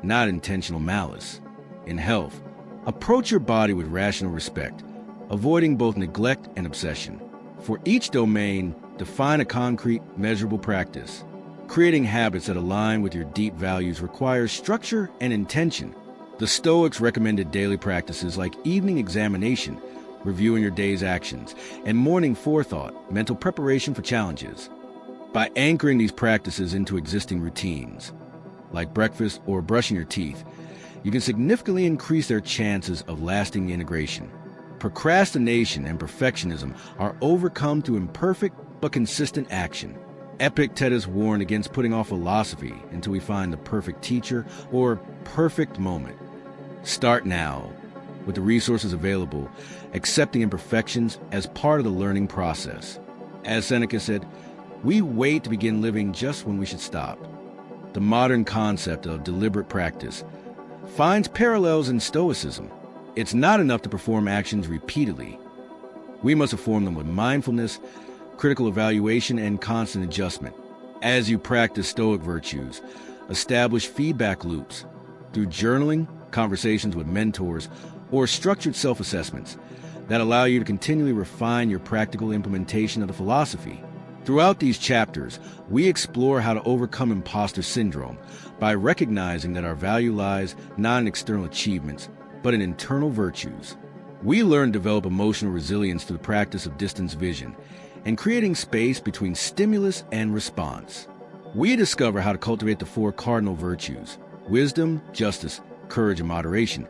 not intentional malice. In health, approach your body with rational respect, avoiding both neglect and obsession. For each domain, define a concrete, measurable practice. Creating habits that align with your deep values requires structure and intention. The Stoics recommended daily practices like evening examination, reviewing your day's actions, and morning forethought, mental preparation for challenges. By anchoring these practices into existing routines, like breakfast or brushing your teeth, you can significantly increase their chances of lasting integration. Procrastination and perfectionism are overcome through imperfect but consistent action. Epictetus warned against putting off philosophy until we find the perfect teacher or perfect moment. Start now. With the resources available, accepting imperfections as part of the learning process. As Seneca said, we wait to begin living just when we should stop. The modern concept of deliberate practice finds parallels in Stoicism. It's not enough to perform actions repeatedly. We must perform them with mindfulness, critical evaluation, and constant adjustment. As you practice Stoic virtues, establish feedback loops through journaling, conversations with mentors, or structured self-assessments that allow you to continually refine your practical implementation of the philosophy. Throughout these chapters, we explore how to overcome imposter syndrome by recognizing that our value lies not in external achievements, but in internal virtues. We learn to develop emotional resilience through the practice of distance vision and creating space between stimulus and response. We discover how to cultivate the four cardinal virtues: wisdom, justice, courage, and moderation,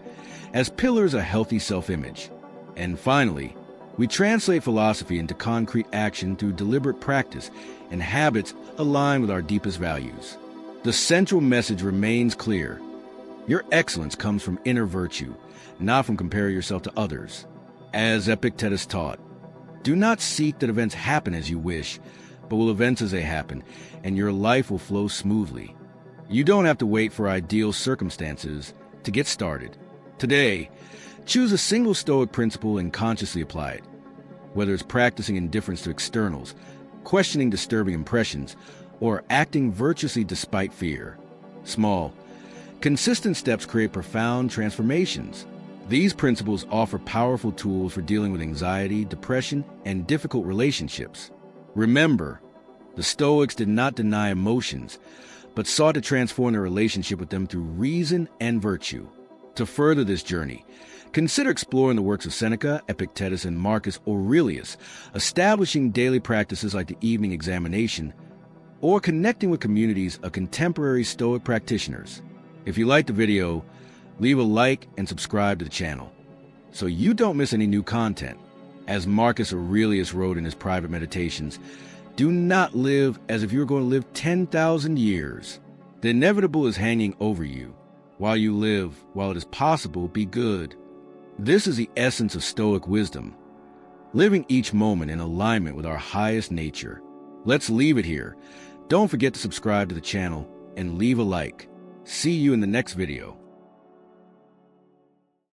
as pillars of healthy self-image. And finally, we translate philosophy into concrete action through deliberate practice and habits aligned with our deepest values. The central message remains clear. Your excellence comes from inner virtue, not from comparing yourself to others. As Epictetus taught, do not seek that events happen as you wish, but will events as they happen, and your life will flow smoothly. You don't have to wait for ideal circumstances to get started. Today, choose a single Stoic principle and consciously apply it. Whether it's practicing indifference to externals, questioning disturbing impressions, or acting virtuously despite fear. Small, consistent steps create profound transformations. These principles offer powerful tools for dealing with anxiety, depression, and difficult relationships. Remember, the Stoics did not deny emotions, but sought to transform their relationship with them through reason and virtue. To further this journey, consider exploring the works of Seneca, Epictetus, and Marcus Aurelius, establishing daily practices like the evening examination, or connecting with communities of contemporary Stoic practitioners. If you liked the video, leave a like and subscribe to the channel so you don't miss any new content. As Marcus Aurelius wrote in his private meditations, do not live as if you were going to live 10,000 years. The inevitable is hanging over you. While you live, while it is possible, be good. This is the essence of Stoic wisdom, living each moment in alignment with our highest nature. Let's leave it here. Don't forget to subscribe to the channel and leave a like. See you in the next video.